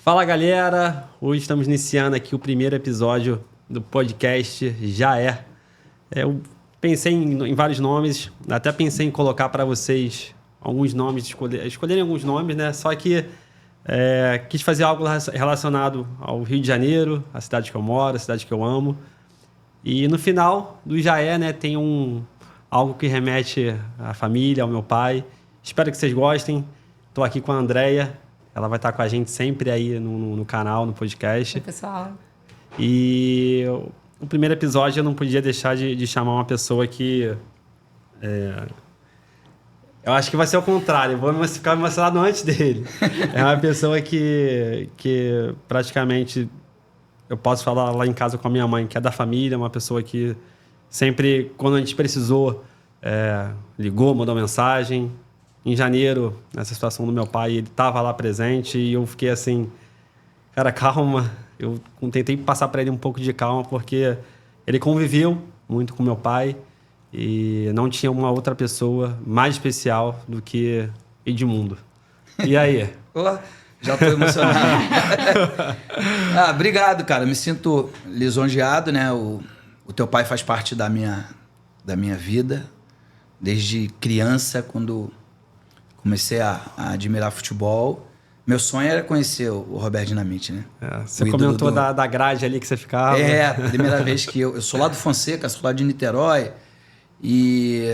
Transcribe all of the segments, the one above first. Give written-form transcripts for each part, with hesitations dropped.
Fala galera, hoje estamos iniciando aqui o primeiro episódio do podcast Já É. Eu pensei em vários nomes, até pensei em colocar para vocês alguns nomes, escolherem alguns nomes, né? Só que quis fazer algo relacionado ao Rio de Janeiro, a cidade que eu moro, a cidade que eu amo. E no final do Já É, né, tem algo que remete à família, ao meu pai. Espero que vocês gostem. Estou aqui com a Andréia. Ela vai estar com a gente sempre aí no canal, no podcast. Oi, pessoal. E o primeiro episódio eu não podia deixar de chamar uma pessoa que... eu acho que vai ser o contrário. Eu vou ficar emocionado antes dele. É uma pessoa que praticamente... Eu posso falar lá em casa com a minha mãe, que é da família. Uma pessoa que sempre, quando a gente precisou, ligou, mandou mensagem. Em janeiro, nessa situação do meu pai, ele estava lá presente e eu fiquei assim, cara, calma. Eu tentei passar para ele um pouco de calma, porque ele conviveu muito com meu pai e não tinha uma outra pessoa mais especial do que Edmundo. E aí? Já estou emocionado. Obrigado, cara. Me sinto lisonjeado, né? O teu pai faz parte da minha vida desde criança, quando comecei a admirar futebol. Meu sonho era conhecer o Roberto Dinamite, né? Você comentou da grade ali que você ficava. Primeira vez que eu sou lá do Fonseca, sou lá de Niterói. E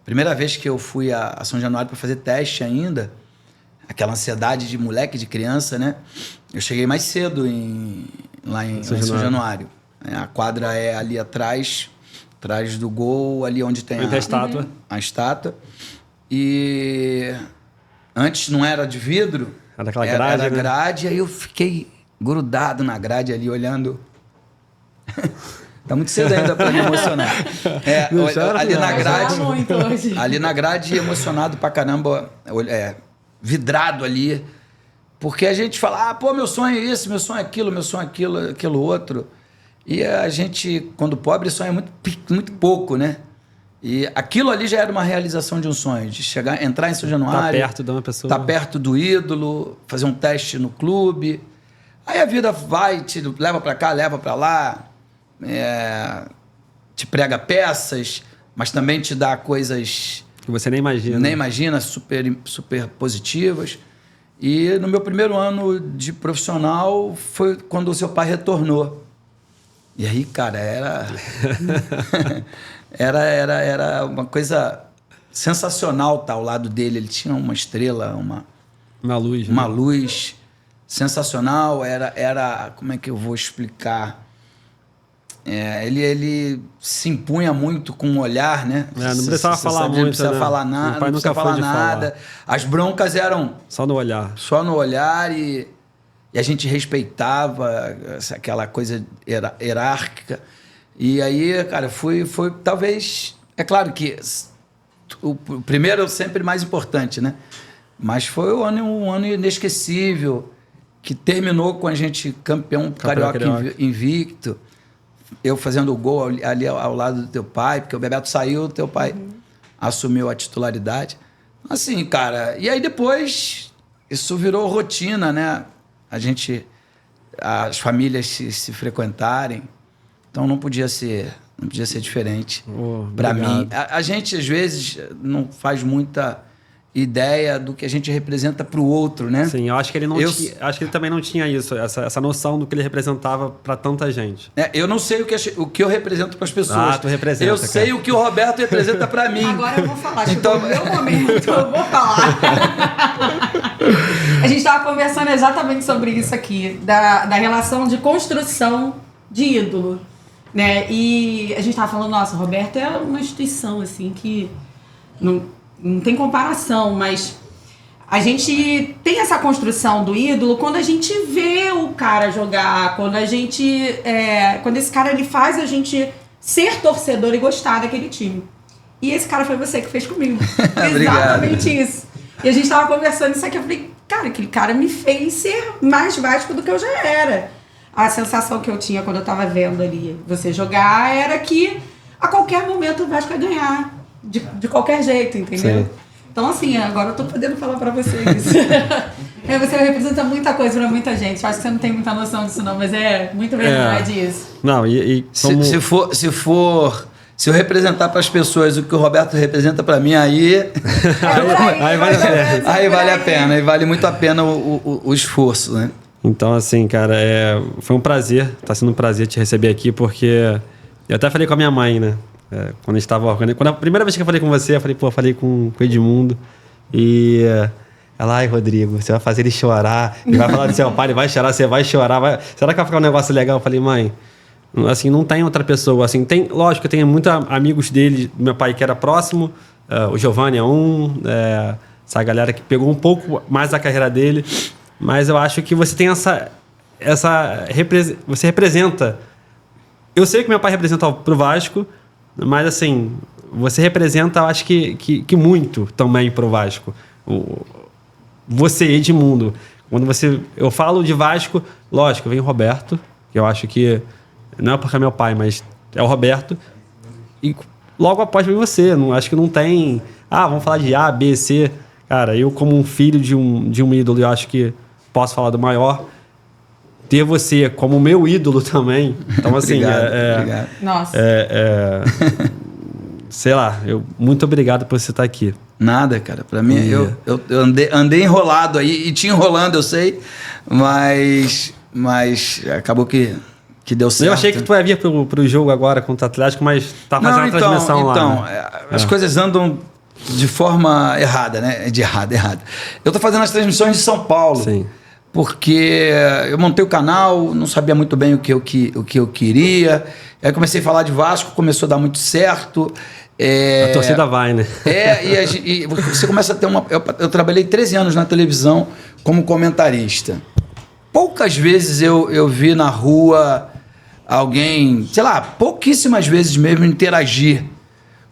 primeira vez que eu fui a São Januário para fazer teste ainda, aquela ansiedade de moleque, de criança, né? Eu cheguei mais cedo lá em São Januário. A quadra é ali atrás do gol, ali onde tem a estátua. A estátua. E antes não era de vidro, era daquela grade, era grade, aí eu fiquei grudado na grade ali, olhando. Tá muito cedo ainda para me emocionar. Ali na grade, emocionado pra caramba, vidrado ali, porque a gente fala, meu sonho é esse, meu sonho é aquilo, meu sonho é aquilo outro. E a gente, quando pobre, sonha muito pouco, né? E aquilo ali já era uma realização de um sonho, de entrar em São Januário, tá perto de uma pessoa, tá perto do ídolo, fazer um teste no clube. Aí a vida vai, te leva para cá, leva para lá, te prega peças, mas também te dá coisas que você nem imagina. Nem imagina, super positivas. E no meu primeiro ano de profissional foi quando o seu pai retornou. E aí, cara, era uma coisa sensacional estar ao lado dele. Ele tinha uma estrela, uma luz. Uma luz sensacional. Era como é que eu vou explicar? Ele se impunha muito com o olhar, né? Não precisava falar muito, não precisa falar nada, meu pai não precisa falar nada. As broncas eram só no olhar. Só no olhar e a gente respeitava aquela coisa hierárquica. E aí, cara, foi talvez... É claro que o primeiro é sempre mais importante, né? Mas foi um ano inesquecível, que terminou com a gente campeão carioca invicto. Eu fazendo o gol ali ao lado do teu pai, porque o Bebeto saiu, o teu pai assumiu a titularidade. Assim, cara, e aí depois isso virou rotina, né? As famílias se frequentarem, então não podia ser diferente para mim. A gente, às vezes, não faz muita ideia do que a gente representa para o outro, né? Sim, eu acho que ele acho que ele também não tinha isso, essa noção do que ele representava para tanta gente. Eu não sei o que eu represento para as pessoas. Tu representa, eu sei o que o Roberto representa para mim. Agora eu vou falar, então, no meu momento eu vou falar. A gente estava conversando exatamente sobre isso aqui, da relação de construção de ídolo, né? E a gente estava falando, nossa, o Roberto é uma instituição assim que não tem comparação, mas a gente tem essa construção do ídolo quando a gente vê o cara jogar, quando esse cara ele faz a gente ser torcedor e gostar daquele time. E esse cara foi você que fez comigo. Exatamente isso. E a gente tava conversando isso aqui, eu falei, cara, aquele cara me fez ser mais Vasco do que eu já era. A sensação que eu tinha quando eu tava vendo ali você jogar era que a qualquer momento o Vasco ia ganhar. De qualquer jeito, entendeu? Sim. Então, assim, agora eu tô podendo falar pra vocês isso. Você representa muita coisa pra muita gente. Eu acho que você não tem muita noção disso, não, mas é muito verdade isso. Não, se eu representar para as pessoas o que o Roberto representa para mim, aí vale a pena. Aí vale a pena, aí vale muito a pena o esforço, né? Então, assim, cara, foi um prazer, tá sendo um prazer te receber aqui, porque eu até falei com a minha mãe, né? Quando a gente tava organizando. Quando a primeira vez que eu falei com você, eu falei com o Edmundo. E ela, ai, Rodrigo, você vai fazer ele chorar. Ele vai falar do seu pai, ele vai chorar, você vai chorar. Será que vai ficar um negócio legal? Eu falei, mãe, assim, não tem outra pessoa. Assim, lógico, eu tenho muitos amigos dele, do meu pai que era próximo. O Giovanni é essa galera que pegou um pouco mais da carreira dele. Mas eu acho que você tem você representa. Eu sei que meu pai representa pro Vasco, mas assim, você representa, eu acho que muito também pro Vasco. Você, Edmundo. Quando eu falo de Vasco, lógico, vem o Roberto, que eu acho que não é porque é meu pai, mas é o Roberto. E logo após vem você. Acho que não tem. Vamos falar de A, B, C. Cara, eu, como um filho de um ídolo, eu acho que posso falar do maior. Ter você como meu ídolo também. Então, assim. Obrigado. Nossa. Sei lá, muito obrigado por você estar aqui. Nada, cara. Pra mim, eu andei enrolado aí, e te enrolando, eu sei, mas acabou que deu certo. Eu achei que tu ia vir pro jogo agora contra o Atlético, mas tá fazendo uma transmissão lá. Então, né? As coisas andam de forma errada, né? Errada. Eu tô fazendo as transmissões de São Paulo. Sim. Porque eu montei o canal, não sabia muito bem o que eu queria. Aí comecei a falar de Vasco, começou a dar muito certo. A torcida vai, né? E você começa a ter Eu trabalhei 13 anos na televisão como comentarista. Poucas vezes eu vi na rua alguém, sei lá, pouquíssimas vezes mesmo interagir.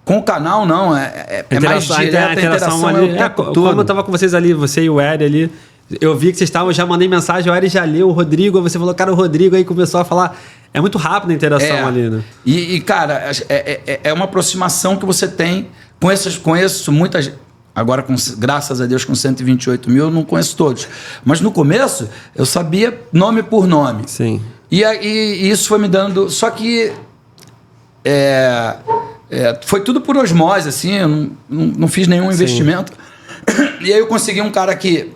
Com o canal, não. É mais direta a interação ali. Como eu tava com vocês ali, você e o Eri ali, eu vi que vocês estavam, já mandei mensagem, o Eri já leu, o Rodrigo, você falou, cara, o Rodrigo aí começou a falar. É muito rápido a interação ali, né? Cara, é uma aproximação que você tem. Conheço muitas. Agora, graças a Deus, com 128 mil, eu não conheço todos. Mas no começo, eu sabia nome por nome. Sim. E isso foi me dando. Só que. Foi tudo por osmose, assim. Eu não fiz nenhum investimento. E aí eu consegui um cara que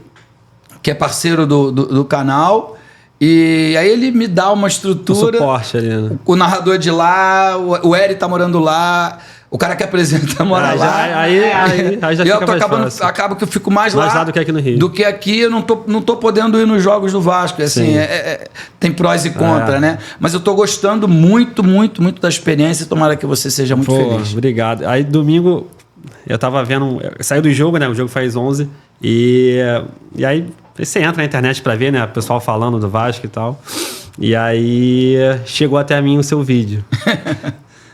é parceiro do canal. E aí ele me dá uma estrutura. O suporte ali, né? O narrador de lá, o Eri tá morando lá, o cara que apresenta mora lá. Aí já e fica acaba que eu fico mais lá do que aqui no Rio. Do que aqui, eu não tô podendo ir nos jogos do Vasco. Assim, tem prós e contras, né? Mas eu tô gostando muito, muito, muito da experiência e tomara que você seja muito feliz. Obrigado. Aí domingo eu tava vendo, saiu do jogo, né? O jogo faz 11 e aí você entra na internet pra ver, né? O pessoal falando do Vasco e tal. E aí chegou até a mim o seu vídeo.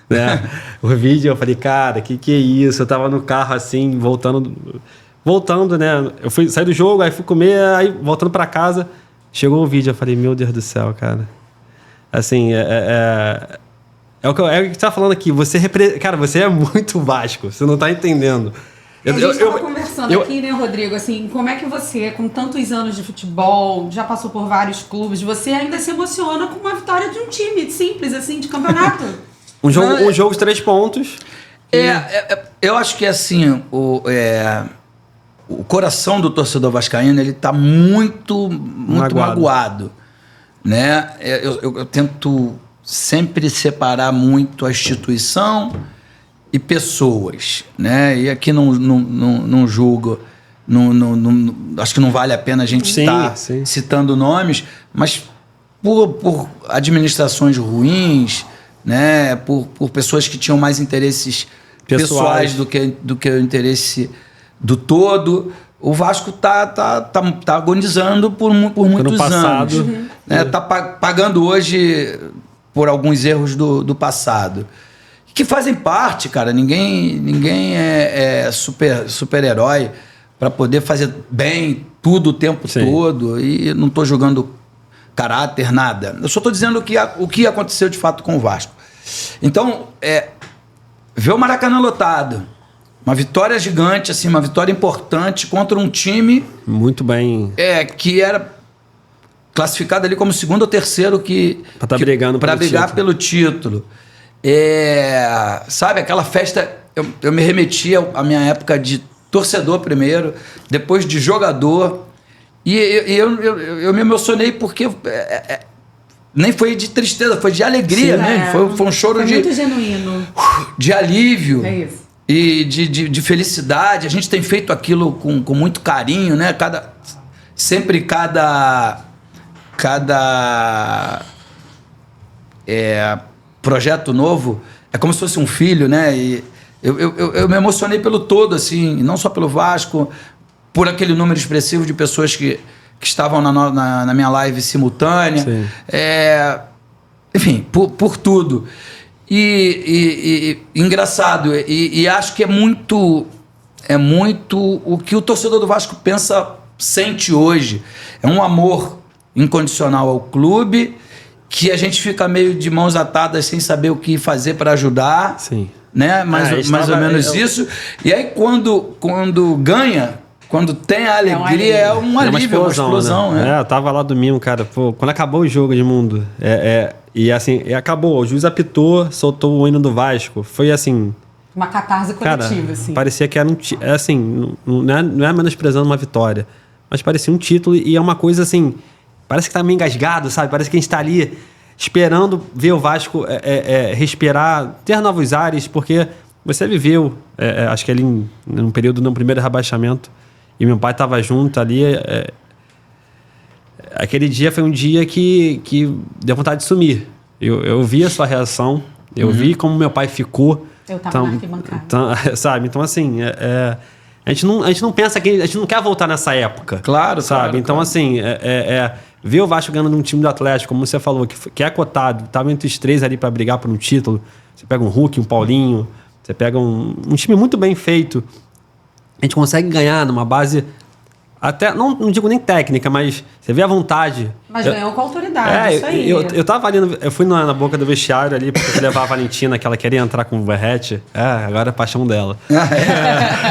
Né? O vídeo, eu falei, cara, que é isso? Eu tava no carro assim, voltando, né? Eu saí do jogo, aí fui comer, aí voltando pra casa, chegou o vídeo, eu falei, meu Deus do céu, cara. Assim, é o que você tá falando aqui, cara, você é muito Vasco, você não tá entendendo. A gente estava conversando aqui, né, Rodrigo? Assim, como é que você, com tantos anos de futebol, já passou por vários clubes, você ainda se emociona com uma vitória de um time simples, assim, de campeonato? Um jogo de 3 pontos. Eu acho que, assim, o coração do torcedor vascaíno, ele tá muito magoado, né? Eu tento sempre separar muito a instituição e pessoas, né? E aqui não julgo, acho que não vale a pena a gente estar citando nomes, mas por administrações ruins, né? Por pessoas que tinham mais interesses pessoais do que o interesse do todo, o Vasco tá agonizando por muitos anos. Né? Tá pagando hoje por alguns erros do passado. Que fazem parte, cara. Ninguém é super-herói para poder fazer bem tudo o tempo todo. E não estou julgando caráter, nada. Eu só estou dizendo o que aconteceu de fato com o Vasco. Então, ver o Maracanã lotado, Uma vitória gigante, assim, uma vitória importante contra um time... Muito bem. Que era classificado ali como segundo ou terceiro Pra tá brigando para brigar pelo título. Sabe, aquela festa... Eu me remetia à minha época de torcedor primeiro, depois de jogador. E eu me emocionei porque... nem foi de tristeza, foi de alegria, né? Foi um choro de... muito genuíno. De alívio. É isso. E de felicidade. A gente tem feito aquilo com muito carinho, né? Sempre cada projeto novo é como se fosse um filho, né? E eu me emocionei pelo todo, assim, não só pelo Vasco, por aquele número expressivo de pessoas que estavam na minha live simultânea. Enfim, por tudo. E engraçado, e acho que é muito o que o torcedor do Vasco sente hoje. É um amor incondicional ao clube, que a gente fica meio de mãos atadas sem saber o que fazer para ajudar. Sim. Né? Mais ou menos isso. E aí quando ganha, quando tem a alegria, é um alívio, uma explosão. Né? Eu tava lá domingo, cara, quando acabou o jogo, Edmundo, e assim, acabou, o juiz apitou, soltou o hino do Vasco, foi assim... Uma catarse coletiva, cara, assim. Parecia que era assim, não é menosprezando uma vitória, mas parecia um título e é uma coisa assim, parece que tá meio engasgado, sabe? Parece que a gente tá ali esperando ver o Vasco respirar, ter novos ares, porque você viveu, acho que ali num período, no primeiro rebaixamento, e meu pai tava junto ali, aquele dia foi um dia que deu vontade de sumir. Eu vi a sua reação, eu vi como meu pai ficou. Eu tava na arquibancada. Sabe? Então, assim, a gente não pensa que... A gente não quer voltar nessa época. Claro, sabe? Claro, então, claro. assim, ver o Vasco ganhando um time do Atlético, como você falou, que é cotado, tava entre os três ali para brigar por um título. Você pega um Hulk, um Paulinho, você pega um time muito bem feito. A gente consegue ganhar numa base... Até, não digo nem técnica, mas você vê a vontade. Mas ganhou com autoridade, isso aí. Eu tava ali, eu fui na boca do vestiário ali, porque eu levar a Valentina, que ela queria entrar com o Verrete. Agora é a paixão dela.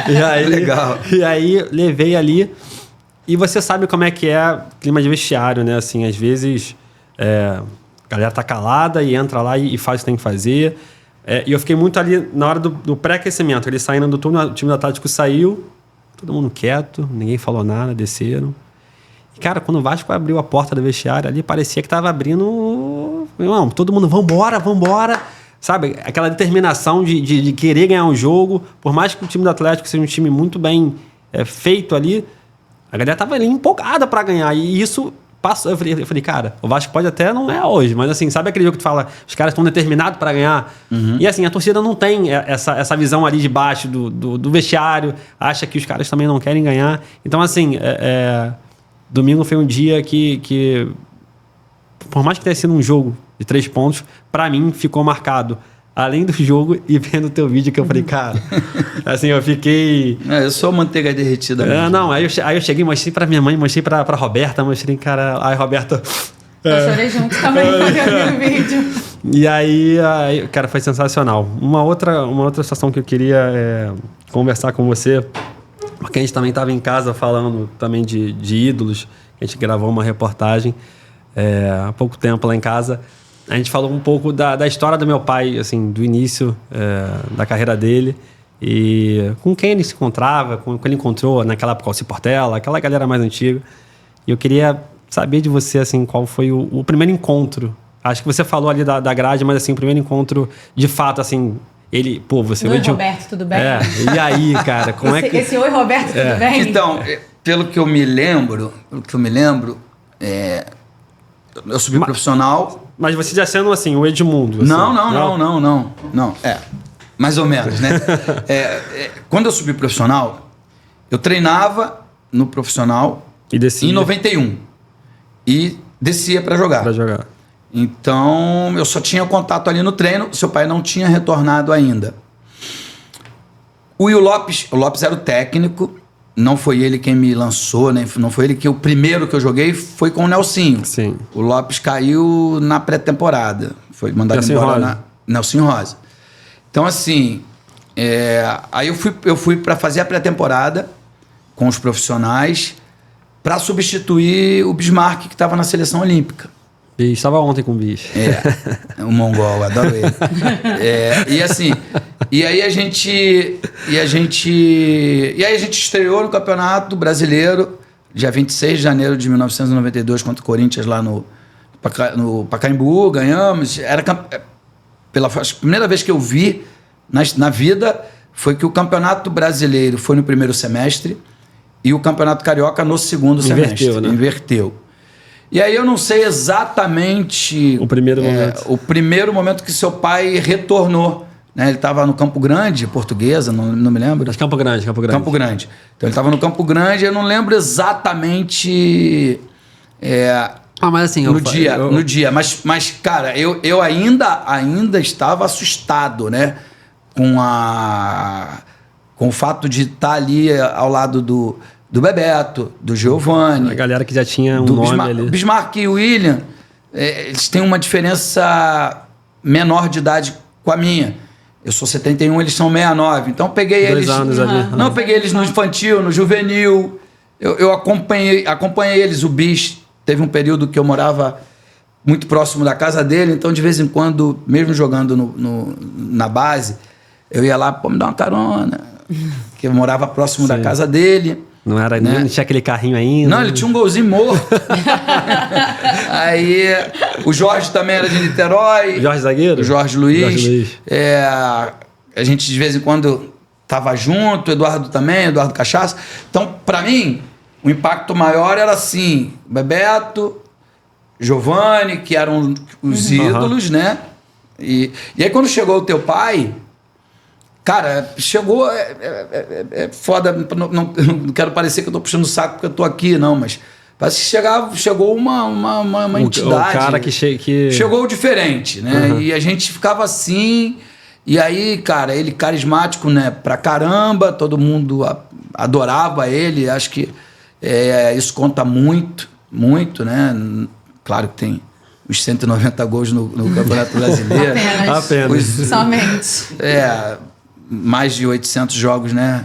E aí, legal. E aí, levei ali, e você sabe como é que é clima de vestiário, né? Assim, às vezes, a galera tá calada e entra lá e faz o que tem que fazer. E eu fiquei muito ali na hora do pré-aquecimento. Ele saindo do turno, o time do Atlético saiu, todo mundo quieto, ninguém falou nada, desceram. E, cara, quando o Vasco abriu a porta do vestiário ali, parecia que tava abrindo... Não, todo mundo, vambora. Sabe? Aquela determinação de querer ganhar um jogo. Por mais que o time do Atlético seja um time muito bem feito ali, a galera tava ali empolgada pra ganhar. E isso passou. Eu falei, cara, o Vasco pode até não é hoje, mas assim, sabe aquele jogo que tu fala, os caras estão determinados pra ganhar? E assim, a torcida não tem essa visão ali de baixo do vestiário, acha que os caras também não querem ganhar. Então, assim, domingo foi um dia que por mais que tenha sido um jogo de 3 pontos, pra mim ficou marcado. Além do jogo e vendo o teu vídeo, que eu falei, cara... assim, eu fiquei... eu sou manteiga derretida mesmo. Não, aí eu cheguei, mostrei pra minha mãe, mostrei pra Roberta, mostrei, cara... Ai, Roberta... Eu chorei junto também no vídeo. E aí, cara, foi sensacional. Uma outra situação que eu queria conversar com você, porque a gente também estava em casa falando também de ídolos, a gente gravou uma reportagem há pouco tempo lá em casa. A gente falou um pouco da história do meu pai, assim, do início da carreira dele e com quem ele se encontrava, com quem ele encontrou naquela época, o Ciportella, aquela galera mais antiga. E eu queria saber de você, assim, qual foi o primeiro encontro. Acho que você falou ali da grade, mas, assim, o primeiro encontro, de fato, assim, ele... Pô, você... Oi, Roberto, tudo bem? E aí, cara, como é que... Esse oi, Roberto, tudo bem? Então, pelo que eu me lembro, eu subi profissional... Mas você já sendo, assim, o Edmundo. Assim, não. Mais ou menos, né? Quando eu subi profissional, eu treinava no profissional em 91. E descia para jogar. Então, eu só tinha contato ali no treino. Seu pai não tinha retornado ainda. O Lopes era o técnico. Não foi ele quem me lançou, né? Não foi ele que o primeiro que eu joguei foi com o Nelsinho. Sim. O Lopes caiu na pré-temporada. Foi mandado embora na Nelsinho Rosa. Então, assim, Aí eu fui para fazer a pré-temporada com os profissionais para substituir o Bismarck, que estava na seleção olímpica. Bicho, estava ontem com o bicho. O mongol, adoro ele. E assim, e aí a gente estreou no Campeonato Brasileiro, dia 26 de janeiro de 1992, contra o Corinthians lá no Pacaembu, ganhamos. Era a primeira vez que eu vi na vida foi que o Campeonato Brasileiro foi no primeiro semestre e o Campeonato Carioca no segundo semestre. Né? Inverteu. E aí eu não sei exatamente o primeiro momento que seu pai retornou. Né? Ele estava no Campo Grande, Portuguesa, não me lembro. Mas Campo Grande. Campo Grande. Então ele estava no Campo Grande, eu não lembro exatamente mas assim, no dia. Mas cara, eu ainda estava assustado, né? Com o fato de estar ali ao lado do Bebeto, do Giovani. A galera que já tinha um nome ali. Bismarck e o William, eles têm uma diferença menor de idade com a minha. Eu sou 71, eles são 69. Então eu peguei 2 eles. anos ali. Não, eu peguei eles no infantil, no juvenil. Eu acompanhei eles. O Bis teve um período que eu morava muito próximo da casa dele, então de vez em quando, mesmo jogando na base, eu ia lá, me dar uma carona. Que eu morava próximo da casa dele. Não era, né? Não tinha aquele carrinho ainda. Não, ele tinha um golzinho morto. Aí o Jorge também era de Niterói. O Jorge Zagueiro? O Jorge Luiz. A gente de vez em quando tava junto, Eduardo também, Eduardo Cachaça. Então, para mim, o impacto maior era assim, Bebeto, Giovani, que eram os ídolos, né? E aí quando chegou o teu pai... Cara, chegou... É foda, não quero parecer que eu tô puxando o saco porque eu tô aqui, não, mas... Parece que chegou uma entidade... O cara que... Chegou diferente, né? E a gente ficava assim... E aí, cara, ele carismático, né? Pra caramba, todo mundo adorava ele. Acho que isso conta muito, né? Claro que tem os 190 gols no Campeonato Brasileiro. Apenas. Somente. Mais de 800 jogos, né?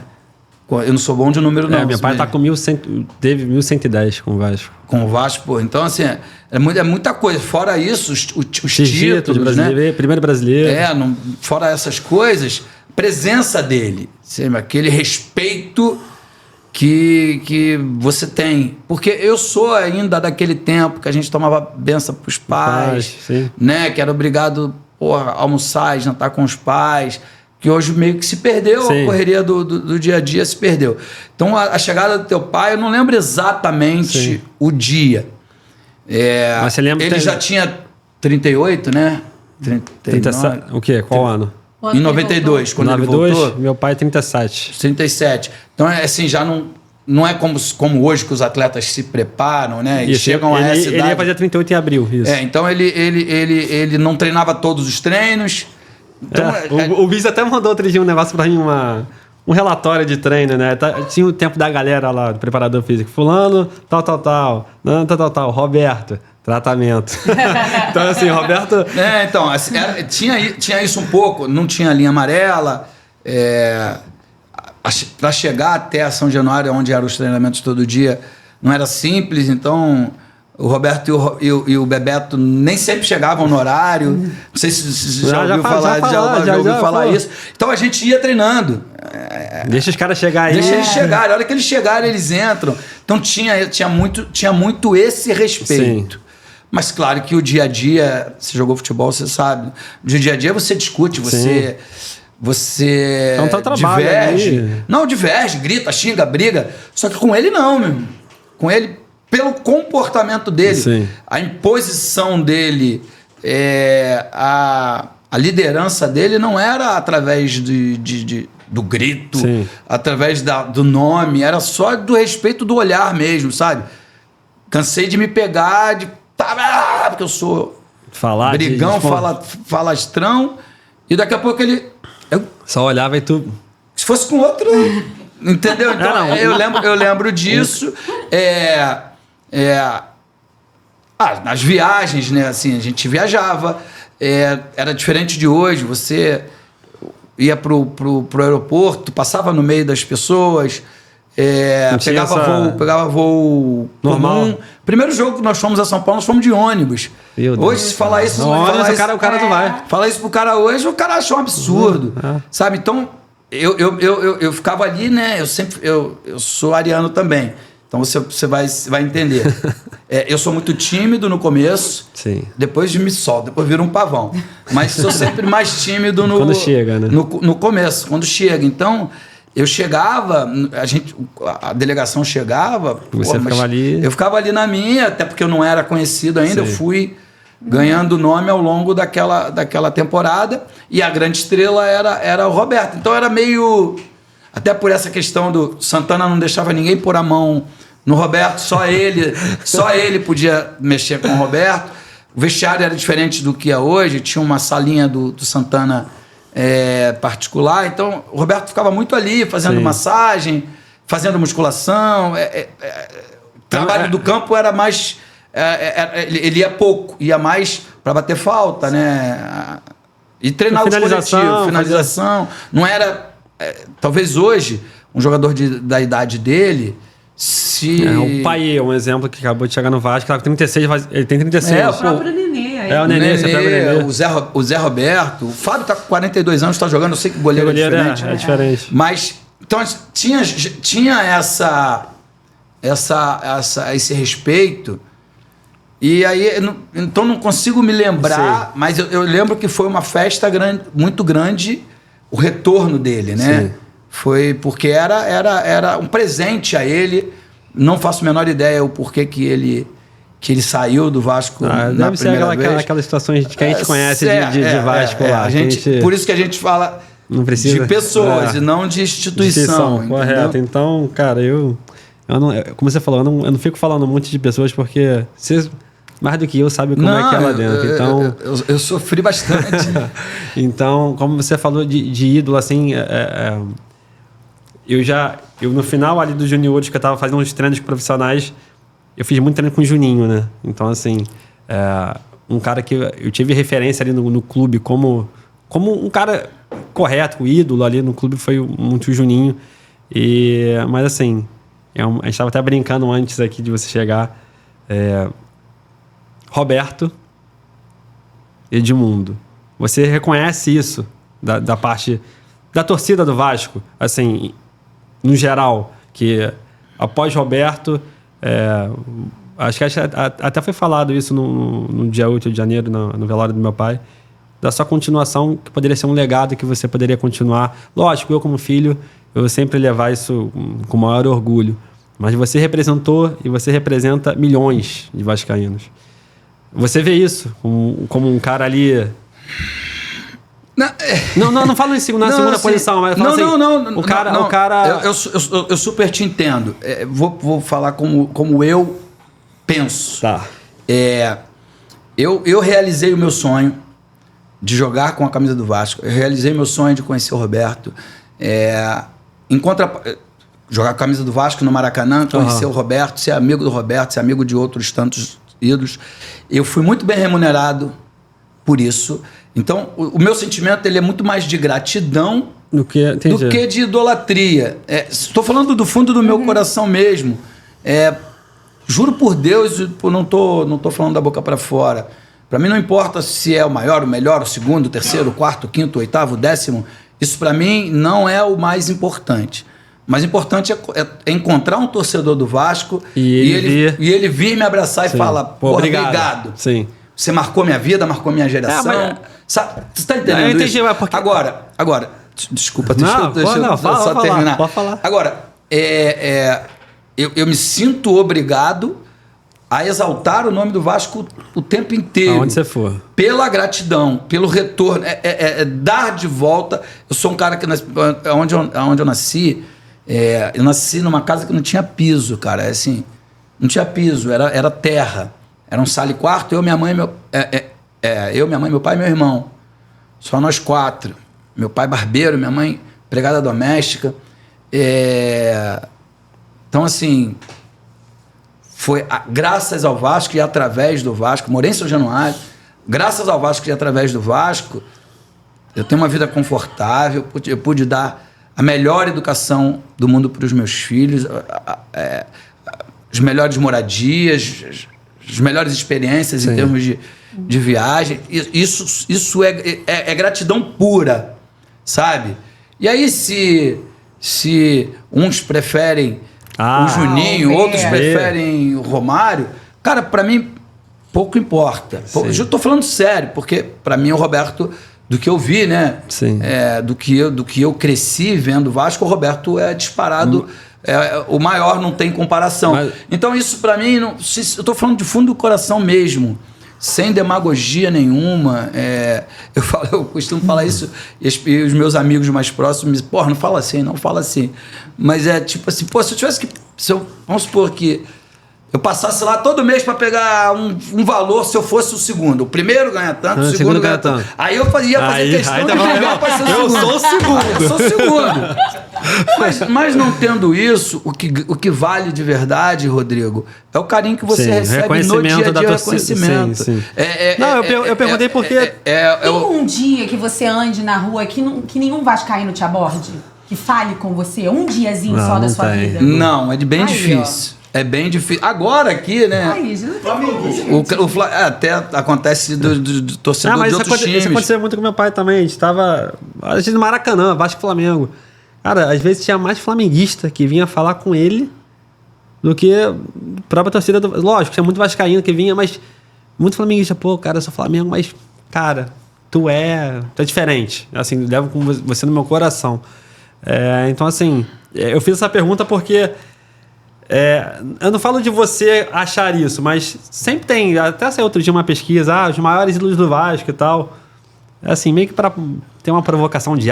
Eu não sou bom de número, não. Meu pai tá com 1.100, teve 1.110 com o Vasco. Com o Vasco, pô. Então, assim, é muita coisa. Fora isso, os títulos, né? Primeiro brasileiro. Fora essas coisas, presença dele. Sabe? Aquele respeito que você tem. Porque eu sou ainda daquele tempo que a gente tomava benção pros pais, né? Que era obrigado a almoçar e jantar com os pais... que hoje meio que se perdeu, a correria do dia a dia se perdeu. Então, a chegada do teu pai, eu não lembro exatamente o dia. Mas você lembra... Ele já tinha 38, né? 37, o quê? Qual ano? Em 92, quando ele voltou. Meu pai 37. 37. Então, assim, já não é como hoje que os atletas se preparam, né? E chegam a essa idade. Ele ia fazer 38 em abril, isso. Então, ele não treinava todos os treinos. Então, o Bis até mandou outro dia um negócio pra mim, um relatório de treino, né? Tinha o tempo da galera lá, do preparador físico. Fulano, tal. Não, tal. Roberto, tratamento. Então, assim, Roberto... Então, assim, tinha isso um pouco. Não tinha linha amarela. Para chegar até a São Januário, onde eram os treinamentos todo dia, não era simples. Então... O Roberto e o Bebeto nem sempre chegavam no horário. Não sei se já ouviu falar isso. Então a gente ia treinando. Deixa os caras chegarem aí. Deixa eles chegarem. A hora que eles chegarem, eles entram. Então tinha muito esse respeito. Sim. Mas claro que o dia a dia, você jogou futebol, você sabe. No dia a dia você discute, você diverge. Não, diverge, grita, xinga, briga. Só que com ele não, meu. Com ele... Pelo comportamento dele, a imposição dele, a liderança dele não era através do grito, através do nome, era só do respeito do olhar mesmo, sabe? Cansei de me pegar, porque eu sou brigão, falastrão, e daqui a pouco ele... Só olhava e tu... Se fosse com outro... Entendeu? Então, eu lembro disso. Nas viagens, né? Assim, a gente viajava. Era diferente de hoje. ia pro aeroporto, passava no meio das pessoas, pegava voo normal. comum. Primeiro jogo que nós fomos a São Paulo, nós fomos de ônibus. Hoje, se falar isso... O cara não vai. Falar isso pro cara hoje, o cara acha um absurdo. Sabe? Então, eu ficava ali, né? Eu sou ariano também. Então, você vai entender. Eu sou muito tímido no começo. Sim. Depois me solto, depois viro um pavão. Mas sou sempre mais tímido quando chega, né? no começo, quando chega. Então... Eu chegava, a delegação chegava... Você ficava ali... Eu ficava ali na minha, até porque eu não era conhecido ainda. Sim. Eu fui ganhando nome ao longo daquela temporada. E a grande estrela era o Roberto. Então era meio... Até por essa questão do... Santana não deixava ninguém pôr a mão no Roberto. Só ele podia mexer com o Roberto. O vestiário era diferente do que é hoje. Tinha uma salinha do Santana... particular, então o Roberto ficava muito ali fazendo massagem, fazendo musculação, o trabalho do campo era mais ele ia pouco, ia mais para bater falta, né? E treinar os coletivos, finalização, não era talvez hoje um jogador da idade dele o Paiê, um exemplo que acabou de chegar no Vasco, ele tem 36, ele tem 36. O próprio Nenê. O Nenê, você pega o Nenê. O Zé Roberto, o Fábio está com 42 anos, está jogando, eu sei que o goleiro é diferente. É diferente. Mas, então, tinha esse respeito, e aí, então não consigo me lembrar, mas eu lembro que foi uma festa muito grande, o retorno dele, né? Sim. Foi porque era um presente a ele. Não faço a menor ideia o porquê que ele saiu do Vasco na primeira vez. Aquelas situações que a gente conhece de Vasco lá. Por isso que a gente fala de pessoas e não de instituição. Correto. Então, cara, eu não, como você falou, eu não fico falando muito de pessoas porque você, mais do que eu, sabe como é que é lá dentro. Então, eu sofri bastante. Então, como você falou de ídolo, assim... Eu no final ali dos juniores, que eu tava fazendo uns treinos profissionais, eu fiz muito treino com o Juninho, né? Então, assim, um cara que eu tive referência ali no clube como um cara correto, o ídolo ali no clube foi muito o Juninho. Mas, assim, a gente tava até brincando antes aqui de você chegar. Roberto, Edmundo, você reconhece isso da parte da torcida do Vasco, assim... no geral, que após Roberto, acho que até foi falado isso no dia 8 de janeiro, no velório do meu pai, da sua continuação, que poderia ser um legado que você poderia continuar. Lógico, eu como filho, eu vou sempre levar isso com o maior orgulho, mas você representou e você representa milhões de vascaínos. Você vê isso como um cara ali... Não falo na segunda posição, mas falo não. O cara... Eu super te entendo. Vou falar como eu penso. Tá. Eu realizei o meu sonho de jogar com a camisa do Vasco. Eu realizei meu sonho de conhecer o Roberto. Jogar com a camisa do Vasco no Maracanã, conhecer o Roberto, ser amigo do Roberto, ser amigo de outros tantos ídolos. Eu fui muito bem remunerado por isso. Então, o meu sentimento ele é muito mais de gratidão do que de idolatria. Estou falando do fundo do meu coração mesmo. Juro por Deus, não tô falando da boca para fora. Para mim não importa se é o maior, o melhor, o segundo, o terceiro, o quarto, o quinto, o oitavo, o décimo. Isso para mim não é o mais importante. O mais importante é encontrar um torcedor do Vasco e ele vir me abraçar e falar, obrigado. Sim. Você marcou minha vida, marcou minha geração. Você está entendendo eu entendi, isso? Porque... Agora, desculpa, deixa eu só terminar. Pode falar. Agora, eu me sinto obrigado a exaltar o nome do Vasco o tempo inteiro. Aonde você for. Pela gratidão, pelo retorno, dar de volta. Eu sou um cara que, onde eu nasci, eu nasci numa casa que não tinha piso, cara. Assim, não tinha piso, era terra. Era um sala e quarto, eu, minha mãe, meu pai e meu irmão. Só nós 4. Meu pai barbeiro, minha mãe empregada doméstica. Então, assim, foi graças ao Vasco e através do Vasco, morei em São Januário, graças ao Vasco e através do Vasco, eu tenho uma vida confortável, eu pude dar a melhor educação do mundo para os meus filhos, as melhores moradias, as melhores experiências em termos de viagem. Isso é gratidão pura, sabe? E aí, se uns preferem o Juninho, outros preferem o Romário, cara, para mim, pouco importa. Eu estou falando sério, porque para mim o Roberto, do que eu vi, né? Do que eu cresci vendo o Vasco, o Roberto é disparado, o maior, não tem comparação. Então isso para mim, eu estou falando de fundo do coração mesmo, sem demagogia nenhuma. Eu costumo falar isso, e os meus amigos mais próximos me dizem, porra, não fala assim. Mas é tipo assim, pô, se eu tivesse que... vamos supor que eu passasse lá todo mês para pegar um valor, se eu fosse o segundo. O primeiro ganha tanto, o segundo ganha tanto. Aí eu ia fazer questão de pegar para ser o segundo. Eu sou o segundo. Eu sou o segundo. Mas não tendo isso, o que vale de verdade, Rodrigo, é o carinho que você recebe no dia a dia, reconhecimento. Não, eu perguntei porque... Tem um dia que você ande na rua que nenhum vascaíno te aborde? Que fale com você? Um diazinho só da sua vida? Não, é bem difícil. É bem difícil. Agora aqui, né? Até acontece do torcedor de outros times. Isso aconteceu muito com meu pai também. A gente no Maracanã, Vasco e Flamengo. Cara, às vezes tinha mais flamenguista que vinha falar com ele do que a própria torcida do... Lógico, tinha muito vascaíno que vinha, mas muito flamenguista. Pô, cara, eu sou Flamengo, mas, cara, tu é diferente. Assim, levo com você no meu coração. Então, assim, eu fiz essa pergunta porque... eu não falo de você achar isso, mas sempre tem, até saiu outro dia uma pesquisa, os maiores ídolos do Vasco e tal. Assim, meio que para ter uma provocação de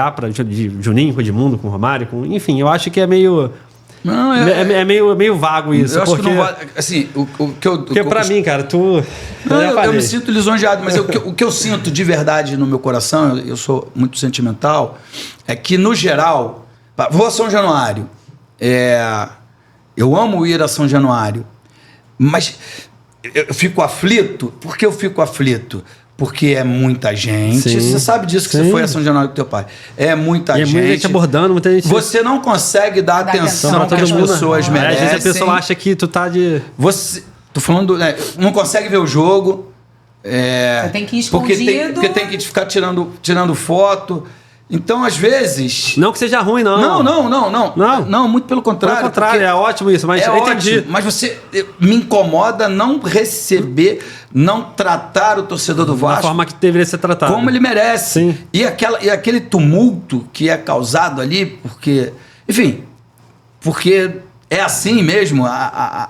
Juninho, com Edmundo, com Romário, enfim, eu acho que é meio... Não, meio vago isso. Eu acho que não vai... Assim, porque pra mim, cara, tu... eu me sinto lisonjeado, mas o que eu sinto de verdade no meu coração, eu sou muito sentimental, é que, no geral... Vou a São Januário. Eu amo ir a São Januário, mas eu fico aflito. Por que eu fico aflito? Porque é muita gente. Você sabe disso que você foi a São Januário com teu pai. É muita gente. Muita gente abordando, muita gente... Você não consegue dar atenção que as pessoas merecem. Às vezes a pessoa acha que tu tá de... Tô falando... não consegue ver o jogo. Você tem que ir escondido. Porque tem que ficar tirando foto... Então, às vezes... Não que seja ruim, não. Não, muito pelo contrário. Pelo contrário, é ótimo isso, mas eu entendi. Ótimo, mas me incomoda não receber, não tratar o torcedor do Vasco... Da forma que deveria ser tratado. Como ele merece. Sim. E aquele tumulto que é causado ali, porque... Enfim, porque é assim mesmo,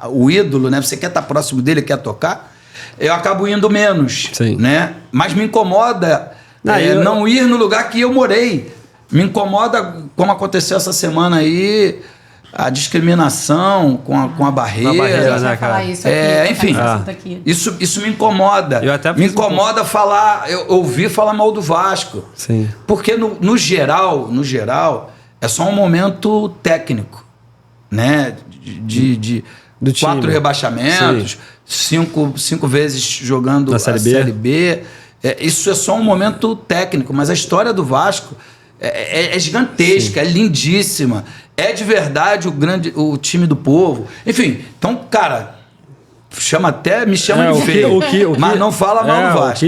o ídolo, né? Você quer estar próximo dele, quer tocar, eu acabo indo menos, né? Mas me incomoda... não ir no lugar que eu morei. Me incomoda, como aconteceu essa semana aí, a discriminação com a barreira. Né, falar isso aqui, enfim, isso me incomoda. Me incomoda ouvir falar mal do Vasco. Sim. Porque no geral, é só um momento técnico, né? De 4 rebaixamentos, 5 vezes jogando a Série B. Isso é só um momento técnico, mas a história do Vasco é gigantesca, é lindíssima. É de verdade o time do povo. Enfim, então, cara, me chama de feio, mas não fala mal do Vasco.